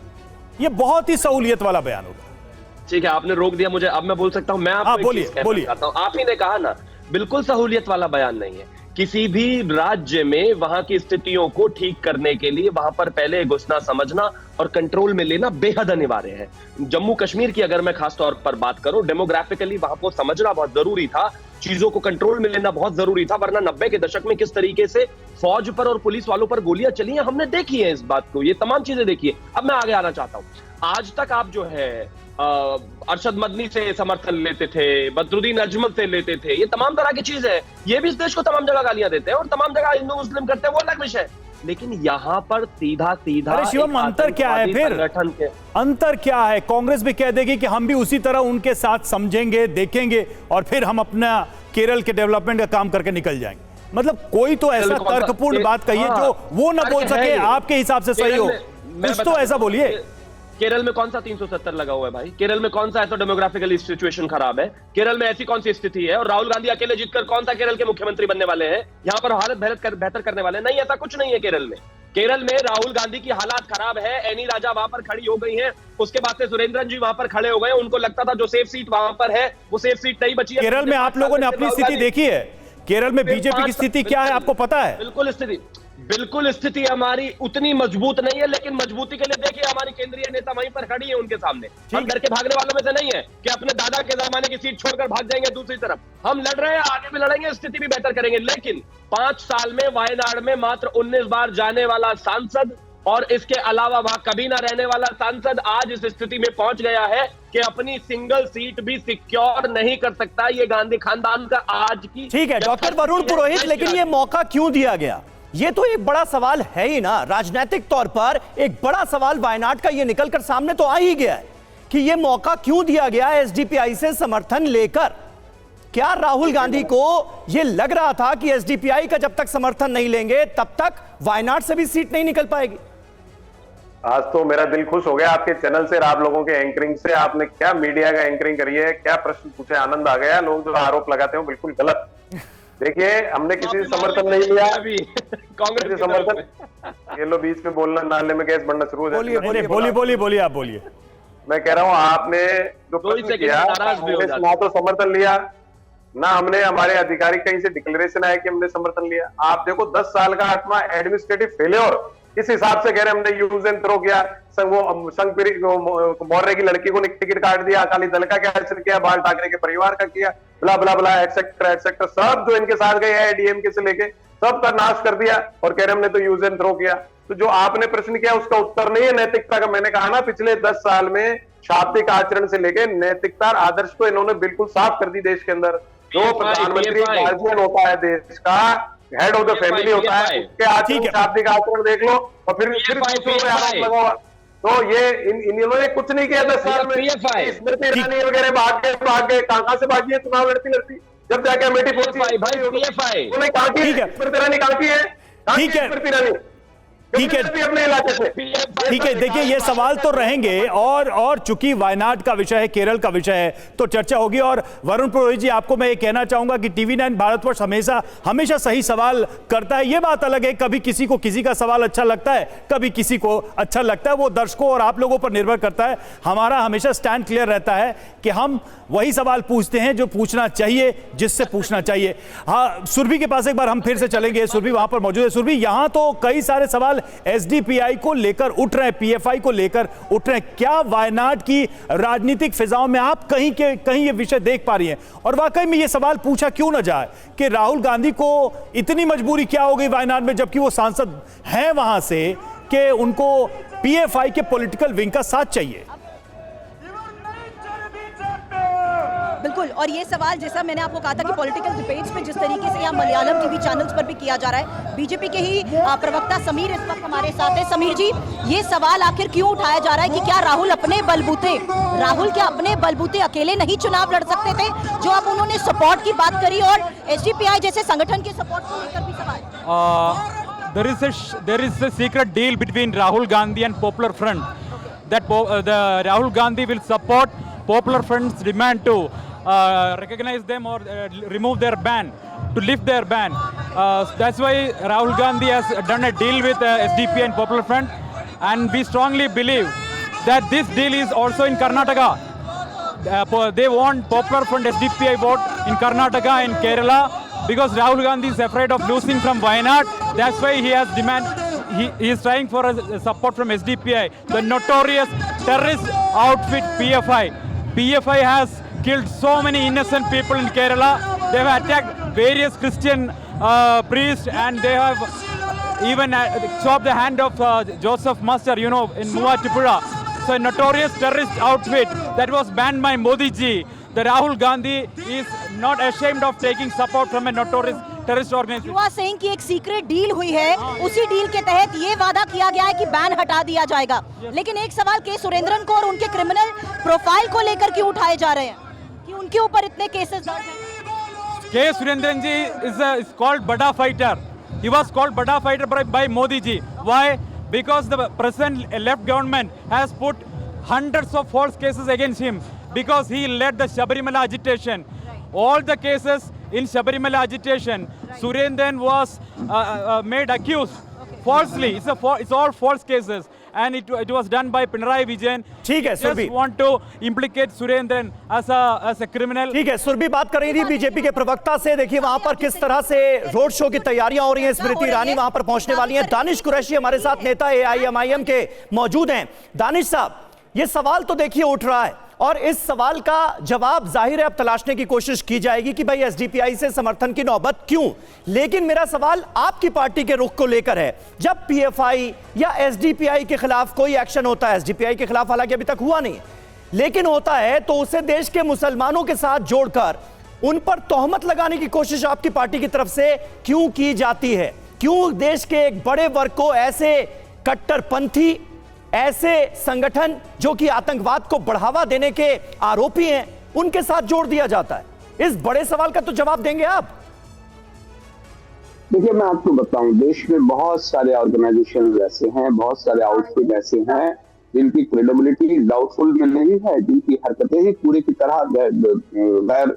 ये बहुत ही सहूलियत वाला बयान हो गया। ठीक है, आपने रोक दिया मुझे, अब मैं बोल सकता हूं। मैं आपको बोलिए। आप ही ने कहा ना, बिल्कुल सहूलियत वाला बयान नहीं है। किसी भी राज्य में वहां की स्थितियों को ठीक करने के लिए वहां पर पहले घुसना, समझना और कंट्रोल में लेना बेहद अनिवार्य है। जम्मू कश्मीर की अगर मैं खास तौर पर बात करूं, डेमोग्राफिकली वहां को समझना बहुत जरूरी था, चीजों को कंट्रोल में लेना बहुत जरूरी था, वरना 90 के दशक में किस तरीके से फौज पर और पुलिस वालों पर गोलियां चली हैं, हमने देखी है इस बात को। ये तमाम चीजें देखी है। अब मैं आगे आना चाहता हूं। आज तक आप जो है अरशद मदनी से समर्थन लेते थे, बदरुद्दीन अजमल से लेते थे, ये तमाम तरह की चीज है। ये भी इस देश को तमाम जगह गालियां देते हैं और तमाम जगह हिंदू मुस्लिम करते हैं, वो अलग विषय। लेकिन यहाँ पर सीधा शिवम, अंतर क्या है फिर? अंतर क्या है? कांग्रेस भी कह देगी कि हम भी उसी तरह उनके साथ समझेंगे, देखेंगे और फिर हम अपना केरल के डेवलपमेंट का काम करके निकल जाएंगे। मतलब कोई तो ऐसा तर्कपूर्ण बात कहिए जो वो ना बोल सके, आपके हिसाब से सही हो। कुछ तो ऐसा बोलिए। केरल में कौन सा 370 लगा हुआ है भाई? केरल में कौन सा ऐसा डेमोग्राफिकली सिचुएशन खराब है? केरल में ऐसी कौन सी स्थिति है? और राहुल गांधी अकेले जीतकर कौन सा केरल के मुख्यमंत्री बनने वाले हैं? यहाँ पर हालत बेहतर करने वाले नहीं, ऐसा कुछ नहीं है केरल में। केरल में राहुल गांधी की हालात खराब है। एनी राजा वहां पर खड़ी हो गई हैं, उसके बाद से सुरेंद्रन जी वहां पर खड़े हो गए। उनको लगता था जो सेफ सीट वहां पर है वो सेफ सीट नहीं बची है। केरल में आप लोगों ने अपनी स्थिति देखी है? केरल में बीजेपी की स्थिति क्या है आपको पता है? बिल्कुल स्थिति हमारी उतनी मजबूत नहीं है, लेकिन मजबूती के लिए देखिए हमारी केंद्रीय नेता वहीं पर खड़ी है उनके सामने। हम डर के भागने वालों में से नहीं है कि अपने दादा के जमाने की सीट छोड़कर भाग जाएंगे दूसरी तरफ। हम लड़ रहे हैं, आगे भी लड़ेंगे, स्थिति भी बेहतर करेंगे। लेकिन 5 साल में वायनाड में मात्र 19 बार जाने वाला सांसद और इसके अलावा वहां कभी ना रहने वाला सांसद आज इस स्थिति में पहुंच गया है कि अपनी सिंगल सीट भी सिक्योर नहीं कर सकता। ये गांधी खानदान का आज की। ठीक है डॉक्टर वरुण पुरोहित, लेकिन ये मौका क्यों दिया गया? ये तो एक बड़ा सवाल है ही ना। राजनीतिक तौर पर एक बड़ा सवाल वायनाड का ये निकलकर सामने तो आ ही गया है कि ये मौका क्यों दिया गया एसडीपीआई से समर्थन लेकर। क्या राहुल गांधी को यह लग रहा था कि एसडीपीआई का जब तक समर्थन नहीं लेंगे तब तक वायनाड से भी सीट नहीं निकल पाएगी? आज तो मेरा दिल खुश हो गया आपके चैनल से, आप लोगों के एंकरिंग से। आपने क्या मीडिया का एंकरिंग करी है, क्या प्रश्न पूछे, आनंद आ गया। लोग जो आरोप लगाते हैं बिल्कुल गलत। देखिए हमने किसी से समर्थन नहीं लिया, कांग्रेस से समर्थन। ये लो बीच में बोलना, नाले में गैस बढ़ना शुरू हो जाती है। बोलिए आप बोलिए। मैं कह रहा हूँ आपने जो प्रश्न किया, ना तो समर्थन लिया, ना हमने हमारे आधिकारिक कहीं से डिक्लेरेशन आया कि हमने समर्थन लिया। आप देखो 10 साल का आत्मा एडमिनिस्ट्रेटिव फेलियर इस हिसाब से कह रहे हमने यूज एंड थ्रो किया। मौर्य की लड़की को टिकट काट दिया, अकाली दल का क्या असर किया, बाल ठाकरे के परिवार का किया, ब्ला ब्ला ब्ला एक्सेट्रा एक्सेट्रा, सब जो इनके साथ गए हैं डीएमके से लेके सब का नाश कर दिया और कह रहे हमने तो यूज एंड थ्रो किया। तो जो आपने प्रश्न किया उसका उत्तर नहीं है नैतिकता का। मैंने कहा ना पिछले 10 साल में शाब्दिक आचरण से लेके नैतिकता आदर्श को इन्होंने बिल्कुल साफ कर दी देश के अंदर। जो प्रधानमंत्री गार्जियन होता है देश का, हेड ऑफ द फैमिली होता है, उसके आचरण शाब्दिक आचरण देख लो और फिर दूसरों पे आरोप लगाओ। तो ये इन्होंने कुछ नहीं किया 10 साल में। स्मृति ईरानी वगैरह भाग गए, कहां से भागी है चुनाव लड़ती जब जाके अमेठी पहुंची। उन्होंने कहा कि स्मृति ईरानी कहां की है? ठीक है स्मृति ईरानी ठीक है अपने इलाके से। ठीक है, देखिए ये सवाल तो रहेंगे और चूंकि वायनाड का विषय है, केरल का विषय है, तो चर्चा होगी। और वरुण पुरोहित जी, आपको मैं ये कहना चाहूंगा कि TV9 भारतवर्ष हमेशा सही सवाल करता है। ये बात अलग है, कभी किसी को किसी का सवाल अच्छा लगता है, कभी किसी को अच्छा लगता है। वो दर्शकों और आप लोगों पर निर्भर करता है। हमारा हमेशा स्टैंड क्लियर रहता है कि हम वही सवाल पूछते हैं जो पूछना चाहिए, जिससे पूछना चाहिए। हाँ, सुरभि के पास एक बार हम फिर से चलेंगे। सुरभि वहां पर मौजूद है। सुरभि, यहां तो कई सारे सवाल एसडीपीआई को लेकर उठ रहे हैं, पीएफआई को लेकर उठ रहे हैं। क्या वायनाड की राजनीतिक फिजाओं में आप कहीं ये विषय देख पा रही हैं? और वाकई में ये सवाल पूछा क्यों ना जाए कि राहुल गांधी को इतनी मजबूरी क्या हो गई वायनाड में, जबकि वो सांसद हैं वहां से, कि उनको पीएफआई के पॉलिटिकल विंग का साथ चाहिए? बिल्कुल, और ये सवाल जैसा मैंने आपको कहा था कि पॉलिटिकल डिबेट्स में जिस तरीके से यहाँ मलयालम टीवी चैनल्स पर भी किया जा रहा है, बीजेपी के ही प्रवक्ता समीर इस वक्त हमारे साथ है। समीर जी, ये सवाल आखिर क्यों उठाया जा रहा है कि क्या राहुल क्या अपने बलबूते अकेले नहीं चुनाव लड़ सकते थे? जो अब उन्होंने सपोर्ट की बात करी और एसडीपीआई जैसे संगठन के सपोर्ट को लेकर भी सवाल। There is a secret deal between Rahul Gandhi and Popular Front that the Rahul Gandhi will support Popular Front's demand to recognize them or remove their ban, to lift their ban. That's why Rahul Gandhi has done a deal with SDP and Popular Front, and we strongly believe that this deal is also in Karnataka. They want Popular Front SDPI vote in Karnataka and Kerala because Rahul Gandhi is afraid of losing from Wayanad. That's why he has he is trying for a support from SDPI, the notorious terrorist outfit PFI. PFI has killed so many innocent people in Kerala. They have attacked various Christian priests, and they have even chopped the hand of Joseph Master, in Mua Tripura. So a notorious terrorist outfit that was banned by Modi ji. The Rahul Gandhi is not ashamed of taking support from a notorious terrorist organization. You are saying कि एक secret deal हुई है, उसी deal के तहत ये वादा किया गया है कि बैन हटा दिया जाएगा। लेकिन एक सवाल के सुरेंद्रन को और उनके क्रिमिनल प्रोफाइल को लेकर क्यों उठाए जा रहे हैं कि उनके ऊपर इतने केसेस दर्ज हैं? K. Surendran ji is called Bada Fighter. He was called Bada Fighter by Modi ji. Why? Because the present left government has put hundreds of false cases against him because he led the Sabarimala agitation. All the cases in Sabarimala agitation, Surendran was made accused falsely. It's all false cases, and it was done by Pinarayi Vijayan. ठीक है Surabhi, Just want to implicate Surendran as a criminal. ठीक है सुरभि बात कर रही थी BJP के प्रवक्ता से। देखिए वहां पर किस तरह से रोड शो की तैयारियां हो रही हैं। स्मृति ईरानी वहां पर पहुंचने वाली हैं। दानिश कुरैशी हमारे साथ नेता AIMIM के मौजूद हैं। दानिश साहब, ये सवाल तो देखिए उठ रहा है और इस सवाल का जवाब जाहिर है अब तलाशने की कोशिश की जाएगी कि भाई SDPI से समर्थन की नौबत क्यों। लेकिन मेरा सवाल आपकी पार्टी के रुख को लेकर है। जब PFI या SDPI के खिलाफ कोई एक्शन होता है, SDPI के खिलाफ हालांकि अभी तक हुआ नहीं, लेकिन होता है तो उसे देश के मुसलमानों के साथ जोड़कर उन पर तोहमत लगाने की कोशिश आपकी पार्टी की तरफ से क्यों की जाती है? क्यों देश के एक बड़े वर्ग को ऐसे कट्टरपंथी, ऐसे संगठन जो कि आतंकवाद को बढ़ावा देने के आरोपी हैं, उनके साथ जोड़ दिया जाता है? इस बड़े सवाल का तो जवाब देंगे आप। देखिए, मैं आपको बताऊं, देश में बहुत सारे ऑर्गेनाइजेशन ऐसे हैं, बहुत सारे आउटफिट ऐसे हैं जिनकी क्रेडिबिलिटी डाउटफुल में नहीं है, जिनकी हरकतें ही पूरी की तरह गैर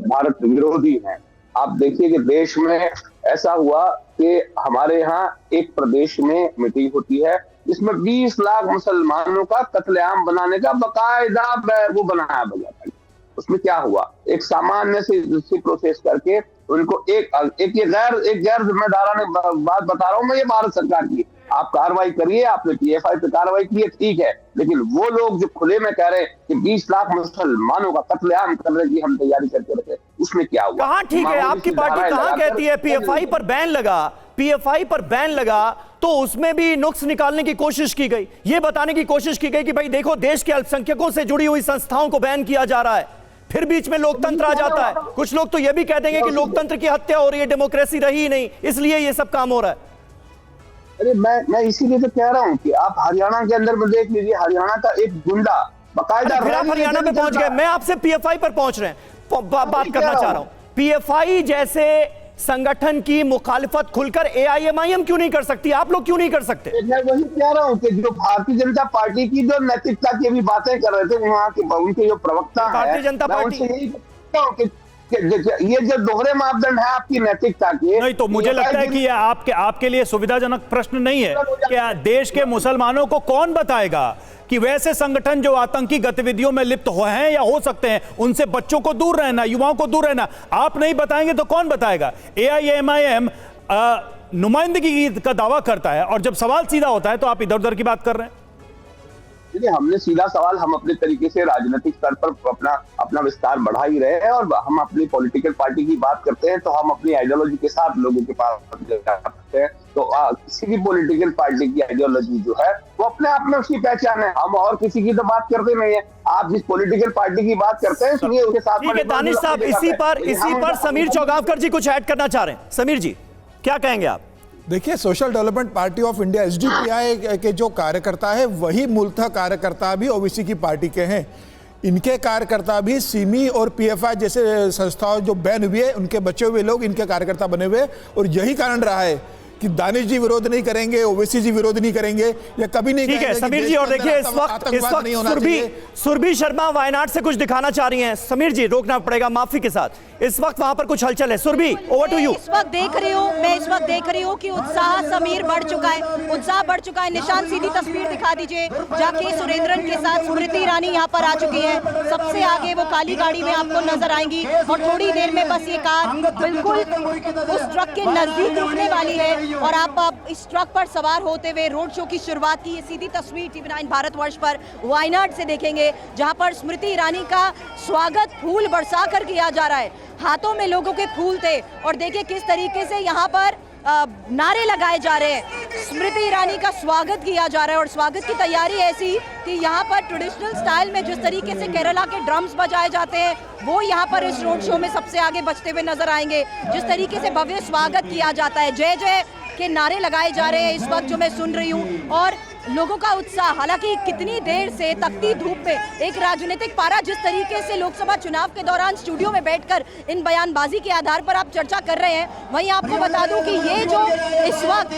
भारत विरोधी हैं। आप देखिए कि देश में ऐसा हुआ कि हमारे यहाँ एक प्रदेश में मीटिंग होती है जिसमें 20 लाख मुसलमानों का कत्लेआम बनाने का बाकायदा वो बनाया गया था। उसमें क्या हुआ, एक सामान्य से प्रोसेस करके उनको एक गैर जिम्मेदाराना बात बता रहा हूं मैं, ये भारत सरकार की, आप कार्रवाई करिए, आपने PFI पे कार्रवाई की है, ठीक है, लेकिन वो लोग जो खुले में कह रहे हैं कि 20 लाख मुसलमानों का कत्लेआम करने की हम तैयारी करके रखे, उसमें क्या हुआ? कहां ठीक है, आपकी पार्टी कहां कहती है PFI पर बैन लगा, PFI पर बैन लगा तो उसमें भी नुक्स निकालने की कोशिश की गई, ये बताने की कोशिश की गई कि भाई देखो देश के अल्पसंख्यकों से जुड़ी हुई संस्थाओं को बैन किया जा रहा है, फिर बीच में लोकतंत्र आ जाता है। कुछ लोग तो ये भी कह देंगे कि लोकतंत्र की हत्या हो रही है, डेमोक्रेसी रही ही नहीं, इसलिए ये सब काम हो रहा है। अरे मैं इसीलिए तो कह रहा हूँ कि आप हरियाणा के अंदर में देख लीजिए, हरियाणा का एक गुंडा बाकायदा, फिर आप हरियाणा में पहुंच गए, मैं आपसे PFI पर पहुंच रहे हैं, बात करना चाह रहा हूं। PFI जैसे संगठन की मुखालिफत खुलकर AIMIM क्यों नहीं कर सकती, आप लोग क्यों नहीं कर सकते? मैं वही कह रहा हूँ कि जो भारतीय जनता पार्टी की जो नैतिकता की भी बातें कर रहे थे वहाँ के उनके जो प्रवक्ता है, भारतीय जनता पार्टी यही कहता हूँ कि ये जो दोहरे मापदंड है आपकी नैतिकता के, नहीं तो मुझे लगता है कि ये आपके लिए सुविधाजनक प्रश्न नहीं है कि देश के मुसलमानों को कौन बताएगा कि वैसे संगठन जो आतंकी गतिविधियों में लिप्त हो हैं या हो सकते हैं, उनसे बच्चों को दूर रहना, युवाओं को दूर रहना। आप नहीं बताएंगे तो कौन बताएगा? AIMIM नुमाइंदगी का दावा करता है और जब सवाल सीधा होता है तो आप इधर उधर की बात कर रहे हैं। देखिए, हमने सीधा सवाल, हम अपने तरीके से राजनीतिक स्तर पर अपना विस्तार बढ़ा ही रहे हैं और हम अपनी पॉलिटिकल पार्टी की बात करते हैं तो हम अपनी आइडियोलॉजी के साथ लोगों के पास जाते हैं। तो किसी भी पॉलिटिकल पार्टी की आइडियोलॉजी जो है वो अपने आप में उसकी पहचान है, हम और किसी की तो बात करते नहीं है। आप जिस पॉलिटिकल पार्टी की बात करते हैं सुनिए उसके साथ। ठीक है दानिश साहब, इसी पर समीर चौगावकर जी कुछ ऐड करना चाह रहे हैं। समीर जी क्या कहेंगे आप? देखिए, social development party of India SDPI के जो कार्यकर्ता है वही मूलतः कार्यकर्ता भी OBC की पार्टी के हैं। इनके कार्यकर्ता भी सिमी और PFI जैसे संस्थाओं जो बैन हुए उनके बचे हुए लोग इनके कार्यकर्ता बने हुए, और यही कारण रहा है कि दानिश जी विरोध नहीं करेंगे, OBC जी विरोध नहीं करेंगे, या कभी नहीं ठीक है समीर जी। और देखिए इस वक्त सुरभि शर्मा वायनाड से कुछ दिखाना चाह रही हैं। समीर जी रोकना पड़ेगा माफी के साथ, इस वक्त वहां पर कुछ हलचल है। Surabhi over to you. मैं इस वक्त देख रही हूँ कि उत्साह समीर बढ़ चुका है, उत्साह बढ़ चुका है। निशान सीधी तस्वीर दिखा दीजिए, जाके सुरेंद्रन के साथ स्मृति ईरानी यहाँ पर आ चुकी है। सबसे आगे वो काली गाड़ी में आपको नजर आएंगी और थोड़ी देर में बस ये कार बिल्कुल उस ट्रक के नजदीक रुकने वाली है और आप इस ट्रक पर सवार होते हुए रोड शो की शुरुआत की ये सीधी तस्वीर TV9 भारतवर्ष पर वायनाड से देखेंगे, जहां पर स्मृति ईरानी का स्वागत फूल बरसा कर किया जा रहा है। हाथों में लोगों के फूल थे और देखिए किस तरीके से यहाँ पर नारे लगाए जा रहे हैं, स्मृति ईरानी का स्वागत किया जा रहा है। और स्वागत की तैयारी ऐसी कि यहाँ पर ट्रेडिशनल स्टाइल में जिस तरीके से केरला के ड्रम्स बजाए जाते हैं वो यहाँ पर इस रोड शो में सबसे आगे बजते हुए नजर आएंगे। जिस तरीके से भव्य स्वागत किया जाता है, जय जय के नारे लगाए जा रहे हैं इस वक्त जो मैं सुन रही हूँ। और लोगों का उत्साह, हालांकि कितनी देर से तकती धूप में एक राजनीतिक पारा जिस तरीके से लोकसभा चुनाव के दौरान स्टूडियो में बैठकर इन बयानबाजी के आधार पर आप चर्चा कर रहे हैं, वहीं आपको बता दूं कि ये जो इस वक्त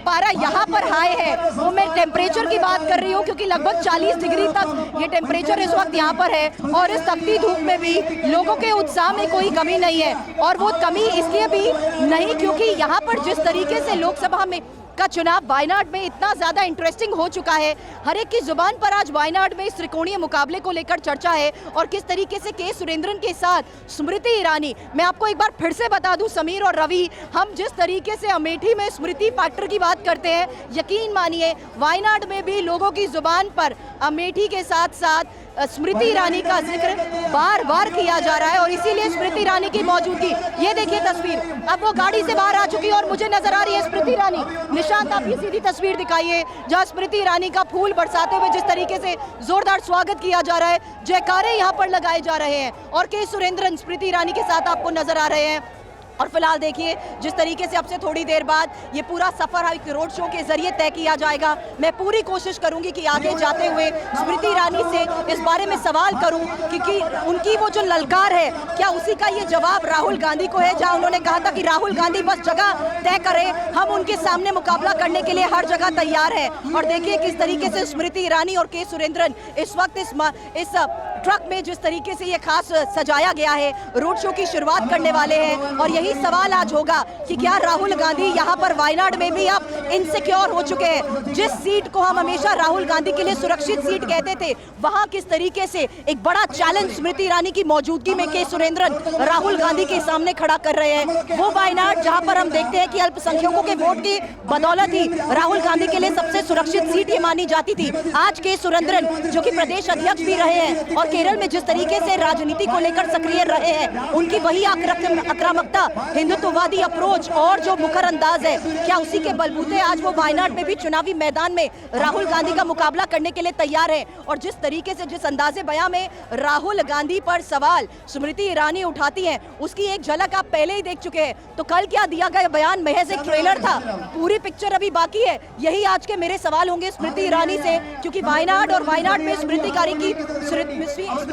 पारा यहाँ पर हाई है, वो मैं टेम्परेचर की बात कर रही हूँ, क्योंकि लगभग 40 डिग्री तक ये टेम्परेचर इस वक्त यहाँ पर है और इस तकती धूप में भी लोगों के उत्साह में कोई कमी नहीं है। और वो कमी इसलिए भी नहीं क्योंकि यहाँ पर जिस तरीके से लोकसभा में का चुनाव वायनाड में इतना ज्यादा इंटरेस्टिंग हो चुका है, हर एक की जुबान पर आज वायनाड में इस त्रिकोणीय मुकाबले को लेकर चर्चा है और किस तरीके से के सुरेंद्रन के साथ स्मृति ईरानी। मैं आपको एक बार फिर से बता दूं, समीर और रवि, हम जिस तरीके से अमेठी में स्मृति पात्र की बात करते हैं, यकीन मानिए वायनाड में भी लोगों की जुबान पर अमेठी के साथ साथ स्मृति ईरानी का जिक्र बार बार किया जा रहा है और इसीलिए स्मृति ईरानी की मौजूदगी, ये देखिए तस्वीर, अब वो गाड़ी से बाहर आ चुकी है और मुझे नजर आ रही है स्मृति ईरानी। निशांत, आप ये सीधी तस्वीर दिखाइए जहां स्मृति ईरानी का फूल बरसाते हुए जिस तरीके से जोरदार स्वागत किया जा रहा है, जयकारे यहाँ पर लगाए जा रहे हैं और के सुरेंद्रन स्मृति ईरानी के साथ आपको नजर आ रहे हैं। और फिलहाल देखिए जिस तरीके से अब से थोड़ी देर बाद ये पूरा सफर एक रोड शो के जरिए तय किया जाएगा। मैं पूरी कोशिश करूंगी कि आगे जाते हुए स्मृति ईरानी से इस बारे में सवाल करूं कि उनकी वो जो ललकार है, क्या उसी का ये जवाब राहुल गांधी को है, जहां उन्होंने कहा था कि राहुल गांधी बस जगह तय करें, हम उनके सामने मुकाबला करने के लिए हर जगह तैयार है। और देखिए किस तरीके से स्मृति ईरानी और के सुरेंद्रन इस वक्त इस ट्रक में जिस तरीके से ये खास सजाया गया है, रोड शो की शुरुआत करने वाले हैं। और यही सवाल आज होगा कि क्या राहुल गांधी यहाँ पर वायनाड में भी अब इनसिक्योर हो चुके हैं। जिस सीट को हम हमेशा राहुल गांधी के लिए सुरक्षित सीट कहते थे, वहां किस तरीके से एक बड़ा चैलेंज स्मृति ईरानी की मौजूदगी में के सुरेंद्रन राहुल गांधी के सामने खड़ा कर रहे हैं। वो वायनाड जहां पर हम देखते हैं कि अल्पसंख्यकों के वोट की बदौलत ही राहुल गांधी के लिए सबसे सुरक्षित सीट ये मानी जाती थी, आज के सुरेंद्रन जो कि प्रदेश अध्यक्ष भी रहे हैं और केरल में जिस तरीके से राजनीति को लेकर सक्रिय रहे हैं, उनकी वही आक्रामकता, हिंदुत्ववादी अप्रोच और जो मुखर अंदाज है, क्या उसी के बलबूते आज वो वायनाड में भी चुनावी मैदान में राहुल गांधी का मुकाबला करने के लिए तैयार है। और जिस तरीके से जिस अंदाजे बयां में राहुल गांधी पर सवाल स्मृति ईरानी उठाती हैं, उसकी एक झलक आप पहले ही देख चुके हैं। तो कल क्या दिया गया बयान महज एक ट्रेलर था, पूरी पिक्चर अभी बाकी है। यही आज के मेरे सवाल होंगे स्मृति ईरानी से, क्योंकि वायनाड और वायनाड में स्मृति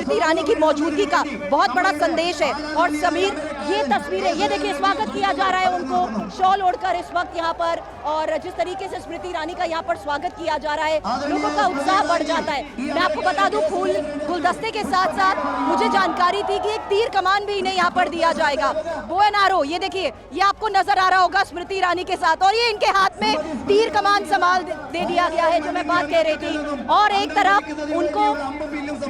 ईरानी की मौजूदगी का बहुत बड़ा संदेश है। और समीर, ये तस्वीरें, ये देखिए स्वागत किया जा रहा है उनको शॉल ओढ़कर इस वक्त यहाँ पर, और जिस तरीके से स्मृति ईरानी का यहाँ पर स्वागत किया जा रहा है, लोगों का उत्साह बढ़ जाता है। मैं आपको बता दूं, फूल गुलदस्ते के साथ साथ मुझे जानकारी थी कि एक तीर कमान भी इन्हें यहाँ पर दिया जाएगा। बो एंड आरो, ये देखिए, ये आपको नजर आ रहा होगा स्मृति ईरानी के साथ, और ये इनके हाथ में तीर कमान संभाल दे दिया गया है, जो मैं बात कह रही थी। और एक तरफ उनको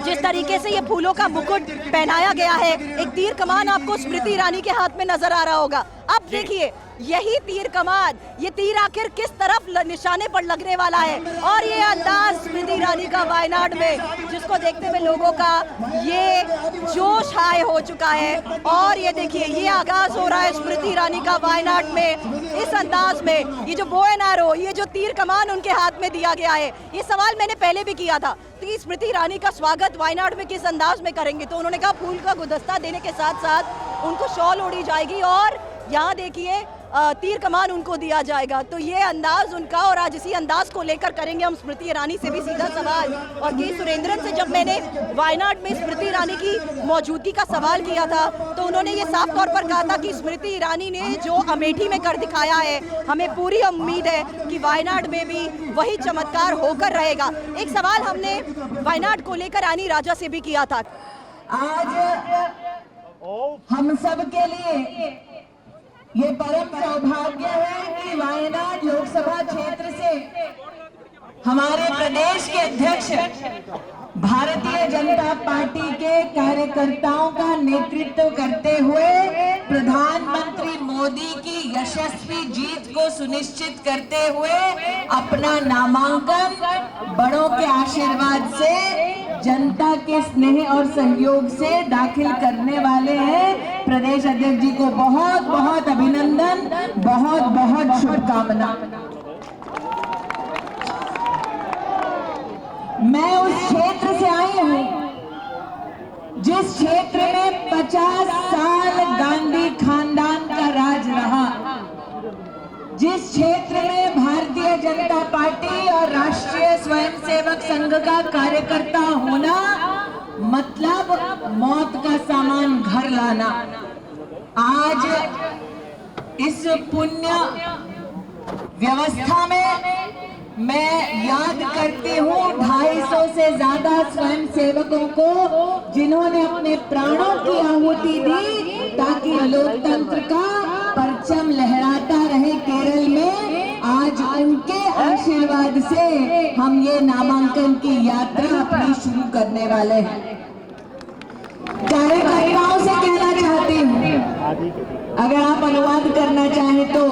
जिस तरीके से ये फूलों का मुकुट पहनाया गया है, एक तीर कमान आपको स्मृति ईरानी के हाथ में नजर आ रहा होगा। अब देखिए यही तीर कमान, ये तीर आखिर किस तरफ निशाने पर लगने वाला है, और ये अंदाज स्मृति ईरानी का वायनाड में, जिसको देखते हुए लोगों का ये जोश हाई हो चुका है। और ये देखिए, ये आगाज हो रहा है स्मृति ईरानी का वायनाड में इस अंदाज में। ये जो बो एंड आरो, ये जो तीर कमान उनके हाथ में दिया गया है, ये सवाल मैंने पहले भी किया था कि स्मृति ईरानी का स्वागत वायनाड में किस अंदाज में करेंगे, तो उन्होंने कहा फूल का गुलदस्ता देने के साथ साथ उनको शॉल ओढ़ी जाएगी और यहाँ देखिए तीर कमान उनको दिया जाएगा। तो ये अंदाज उनका, और आज इसी अंदाज को लेकर करेंगे हम स्मृति ईरानी से भी सीधा सवाल। और के सुरेंद्रन से जब मैंने वायनाड में स्मृति ईरानी की मौजूदगी का सवाल किया था, तो उन्होंने ये साफ तौर पर कहा था कि स्मृति ईरानी ने जो अमेठी में कर दिखाया है, हमें पूरी उम्मीद है कि वायनाड में भी वही चमत्कार होकर रहेगा। एक सवाल हमने वायनाड को लेकर रानी राजा से भी किया था। आज हम सब के लिए ये परम सौभाग्य है कि वायनाड लोकसभा क्षेत्र से हमारे प्रदेश के अध्यक्ष भारतीय जनता पार्टी के कार्यकर्ताओं का नेतृत्व करते हुए प्रधानमंत्री मोदी की यशस्वी जीत को सुनिश्चित करते हुए अपना नामांकन बड़ों के आशीर्वाद से, जनता के स्नेह और सहयोग से दाखिल करने वाले हैं। प्रदेश अध्यक्ष जी को बहुत बहुत अभिनंदन, बहुत बहुत शुभकामना। मैं उस क्षेत्र से आई हूं जिस क्षेत्र में 50 साल गांधी खानदान का राज रहा, जिस क्षेत्र में भारतीय जनता पार्टी और राष्ट्रीय स्वयंसेवक संघ का कार्यकर्ता होना मतलब मौत का सामान घर लाना। आज इस पुण्य व्यवस्था में मैं याद करती हूँ 250 से ज्यादा स्वयं सेवकों को जिन्होंने अपने प्राणों की आहुति दी ताकि लोकतंत्र का परचम लहराता रहे केरल में। आज उनके आशीर्वाद से हम ये नामांकन की यात्रा अपनी शुरू करने वाले हैं। कार्यकर्ताओं से कहना चाहती हूँ, अगर आप अनुवाद करना चाहें तो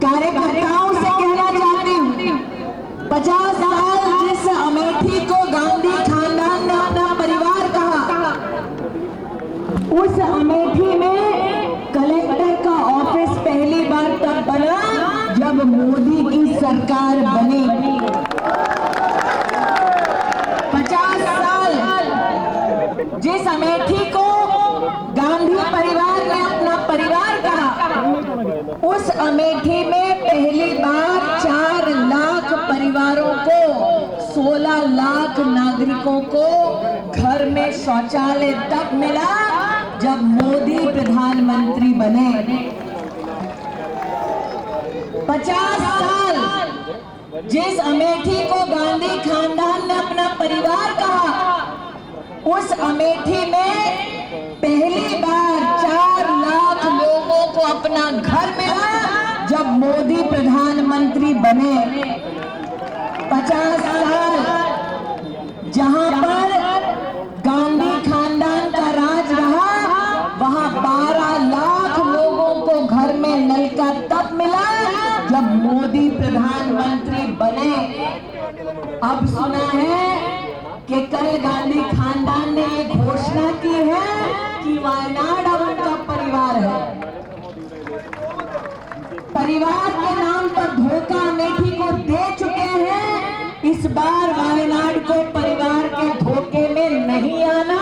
कार्यकर्ताओं से कहना चाहती हूँ, 50 साल जिस अमेठी को गांधी खानदान ने अपना परिवार कहा, उस अमेठी में कलेक्टर का ऑफिस पहली बार तब बना जब मोदी की सरकार बनी। 50 साल जिस अमेठी को गांधी परिवार ने अपना परिवार कहा, उस अमेठी में पहली बार 4 लाख परिवारों को, 16 लाख नागरिकों को घर में शौचालय तब मिला जब मोदी प्रधानमंत्री बने। 50 साल जिस अमेठी को गांधी खानदान ने अपना परिवार कहा, उस अमेठी में पहली बार 4 लाख लोगों को अपना घर मिला जब मोदी प्रधानमंत्री बने। 50 साल जहां पर गांधी खानदान का राज रहा, वहां 12 लाख लोगों को घर में नल का तब मिला जब मोदी प्रधानमंत्री बने। अब सुना है कि कल गांधी खानदान ने ये घोषणा की है कि वायनाड अब उनका परिवार है। परिवार के नाम पर धोखा अमेठी को दे चुके हैं। इस बार वायनाड को परिवार के धोखे में नहीं आना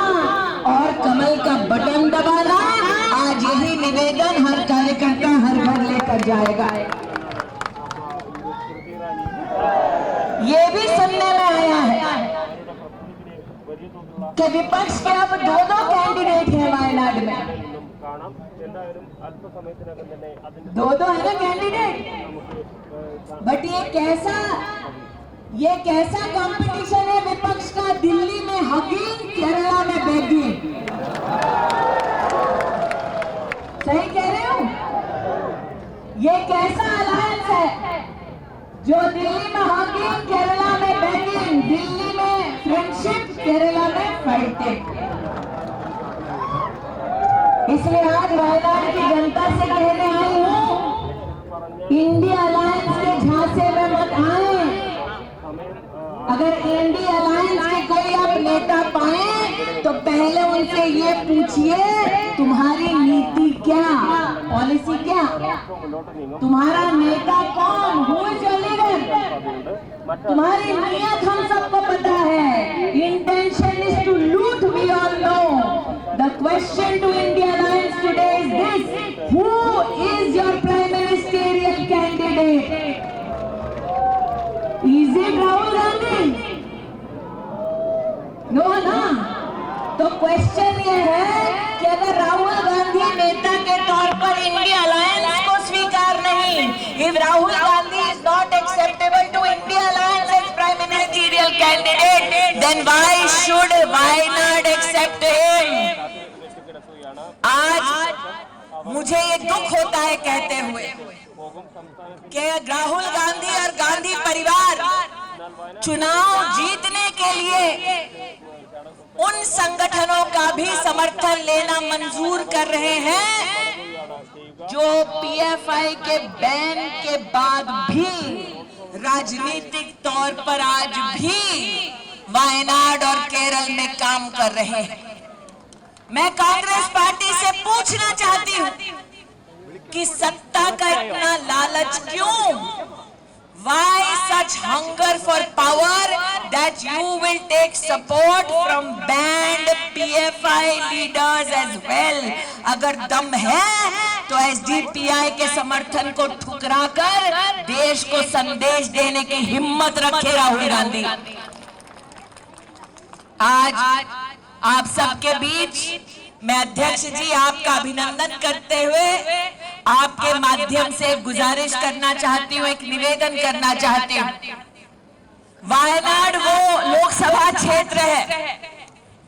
और कमल का बटन दबाना। आज यही निवेदन हर कार्यकर्ता हर घर लेकर जाएगा। ये भी सुनने में आया है कि विपक्ष के अब 2 कैंडिडेट हैं वायनाड में। 2 है ना कैंडिडेट। बट ये कैसा कंपटीशन है विपक्ष का? दिल्ली में हकीम, केरला में बेगी। सही कह रहे हो? ये कैसा अलायंस है जो दिल्ली में हकीम, केरला में बेगी, दिल्ली में फ्रेंडशिप, केरला में फाइटिंग। इसलिए आज वायनाड की जनता से कहने आई हूं, इंडिया अलायंस के झांसे में मत आए। अगर इंडिया अलायंस के कोई आप नेता पाए तो पहले उनसे ये पूछिए तुम्हारी नीति क्या, पॉलिसी क्या, तुम्हारा नेता कौन, हु इज योर लीडर। तुम्हारी नीयत हम सबको पता है। Intention is to loot, we all know. The question to India alliance today is this, who is your prime ministerial candidate? Is it Rahul Gandhi? No ना। तो क्वेश्चन ये है कि अगर राहुल गांधी नेता के तौर पर इंडिया अलायंस को स्वीकार नहीं, if Rahul Gandhi is not acceptable to India Alliance as Prime Ministerial candidate, then why should Wayanad accept him? आज मुझे ये दुख होता है कहते हुए कि राहुल गांधी और गांधी परिवार चुनाव जीतने के लिए उन संगठनों का भी समर्थन लेना मंजूर कर रहे हैं जो पीएफआई के बैन के बाद भी राजनीतिक तौर पर आज भी वायनाड और केरल में काम कर रहे हैं। मैं कांग्रेस पार्टी से पूछना चाहती हूं कि सत्ता का इतना लालच क्यों? Why such much hunger for power that you will take support from banned PFI leaders as well. अगर दम है तो SDPI के समर्थन को ठुकराकर देश को संदेश देने की हिम्मत रखे राहुल गांधी। आज आप सबके बीच मैं अध्यक्ष जी आपका अभिनंदन करते हुए आपके माध्यम से गुजारिश करना चाहती हूँ, एक निवेदन करना चाहती हूँ। वायनाड वो लोकसभा क्षेत्र है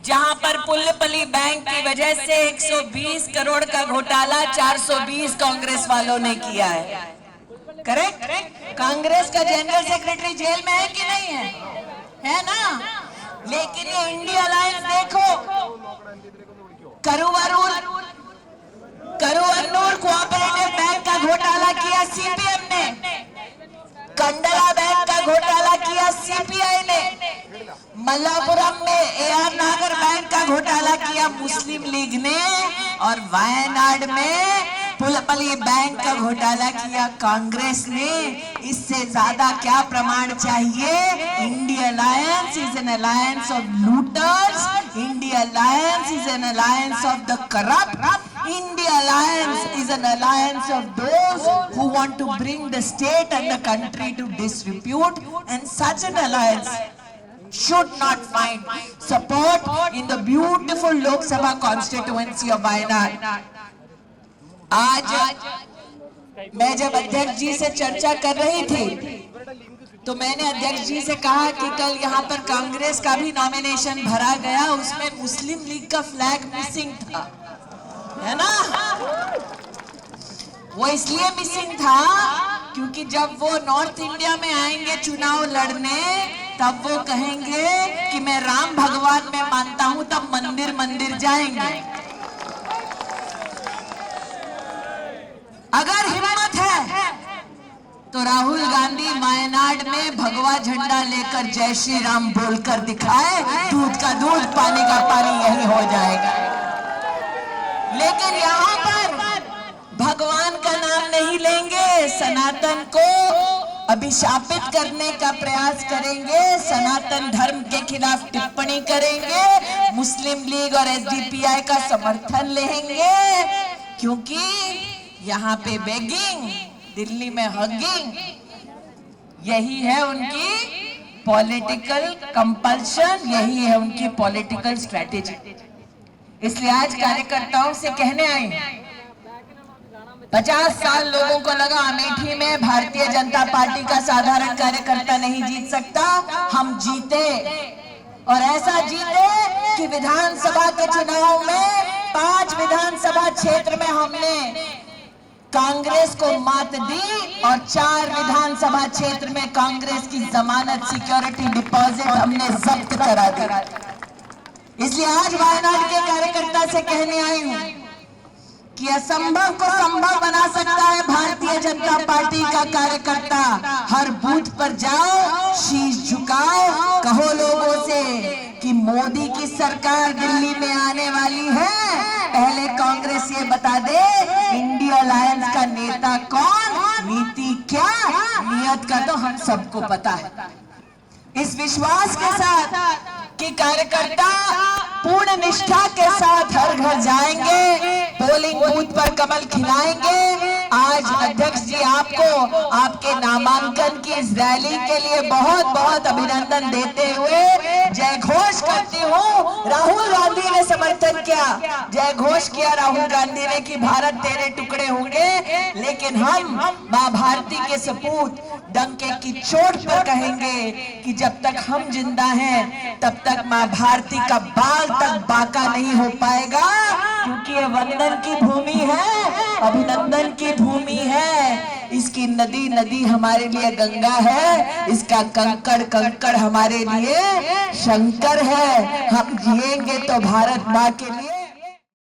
जहां पर पुल्लपल्ली बैंक की वजह से 120 करोड़ का घोटाला 420 कांग्रेस वालों ने किया है। करेक्ट? कांग्रेस का जनरल सेक्रेटरी जेल में है कि नहीं है ना? लेकिन ये इंडिया अलायंस देखो, करूवन्नूर कोऑपरेटिव बैंक का घोटाला किया सीपीएम ने, कंडला बैंक का घोटाला किया सीपीआई ने, मल्लापुरम में AR नागर बैंक का घोटाला किया मुस्लिम लीग ने, और वायनाड में पुल्लपल्ली बैंक का घोटाला किया कांग्रेस ने। इससे ज्यादा क्या प्रमाण चाहिए? India alliance is an alliance of looters, India alliance is an alliance of the corrupt, India alliance is an alliance of those who want to bring the state and the country to disrepute, and such an alliance should not find support in the beautiful Lok Sabha constituency of Wayanad. आज मैं जब अध्यक्ष जी से चर्चा कर रही थी तो मैंने अध्यक्ष जी से कहा कि कल यहाँ पर कांग्रेस का भी नॉमिनेशन भरा गया, उसमें मुस्लिम लीग का फ्लैग मिसिंग था, है ना? वो इसलिए मिसिंग था क्योंकि जब वो नॉर्थ इंडिया में आएंगे चुनाव लड़ने तब वो कहेंगे कि मैं राम भगवान में मानता हूं, तब मंदिर मंदिर जाएंगे। अगर हिम्मत है तो राहुल गांधी वायनाड में भगवा झंडा लेकर जय श्री राम बोलकर दिखाए, दूध का दूध पानी का पानी यही हो जाएगा। लेकिन यहाँ पर भगवान का नाम नहीं लेंगे, सनातन को अभिशापित करने का प्रयास करेंगे, सनातन धर्म के खिलाफ टिप्पणी करेंगे, मुस्लिम लीग और SDPI का समर्थन लेंगे, क्योंकि यहाँ पे बेगिंग, दिल्ली में हगिंग, यही है उनकी पॉलिटिकल कंपल्शन, यही है उनकी पॉलिटिकल स्ट्रेटेजी। इसलिए आज कार्यकर्ताओं से कहने आई, 50 साल लोगों को लगा अमेठी में भारतीय जनता पार्टी का साधारण कार्यकर्ता नहीं जीत सकता, हम जीते, और ऐसा जीते कि विधानसभा के चुनाव में 5 विधानसभा क्षेत्र में हमने कांग्रेस को मात दी और 4 विधानसभा क्षेत्र में कांग्रेस की जमानत सिक्योरिटी डिपॉजिट हमने जब्त करा दी। इसलिए आज वायनाड के कार्यकर्ता से कहने आई हूं कि असंभव को संभव बना सकता है भारतीय जनता पार्टी का कार्यकर्ता। हर बूथ पर जाओ, शीश झुकाओ, कहो लोगों से कि मोदी की सरकार दिल्ली में आने वाली है, पहले कांग्रेस ये बता दे इंडिया अलायंस का नेता कौन, नीति क्या, नियत का तो हम सबको पता है। इस विश्वास के साथ कि कार्यकर्ता पूर्ण निष्ठा के साथ हर घर जाएंगे, पोलिंग बूथ पर कमल खिलाएंगे। आज अध्यक्ष जी आपको आपके नामांकन की इस रैली के लिए बहुत बहुत अभिनंदन देते हुए जय घोष करती हूँ। राहुल गांधी ने समर्थन किया, जय घोष किया राहुल गांधी ने कि भारत तेरे टुकड़े होंगे, लेकिन हम माँ भारती के सपूत डंके की चोट पर कहेंगे कि जब तक हम जिंदा हैं तब तक माँ भारती का बाल तक बाका नहीं हो पाएगा, क्योंकि ये वंदन की भूमि है, अभिनंदन की भूमि है। इसकी नदी नदी हमारे लिए गंगा है, इसका कंकड़ कंकड़ हमारे लिए शंकर है। हम जिएंगे तो भारत माँ के लिए।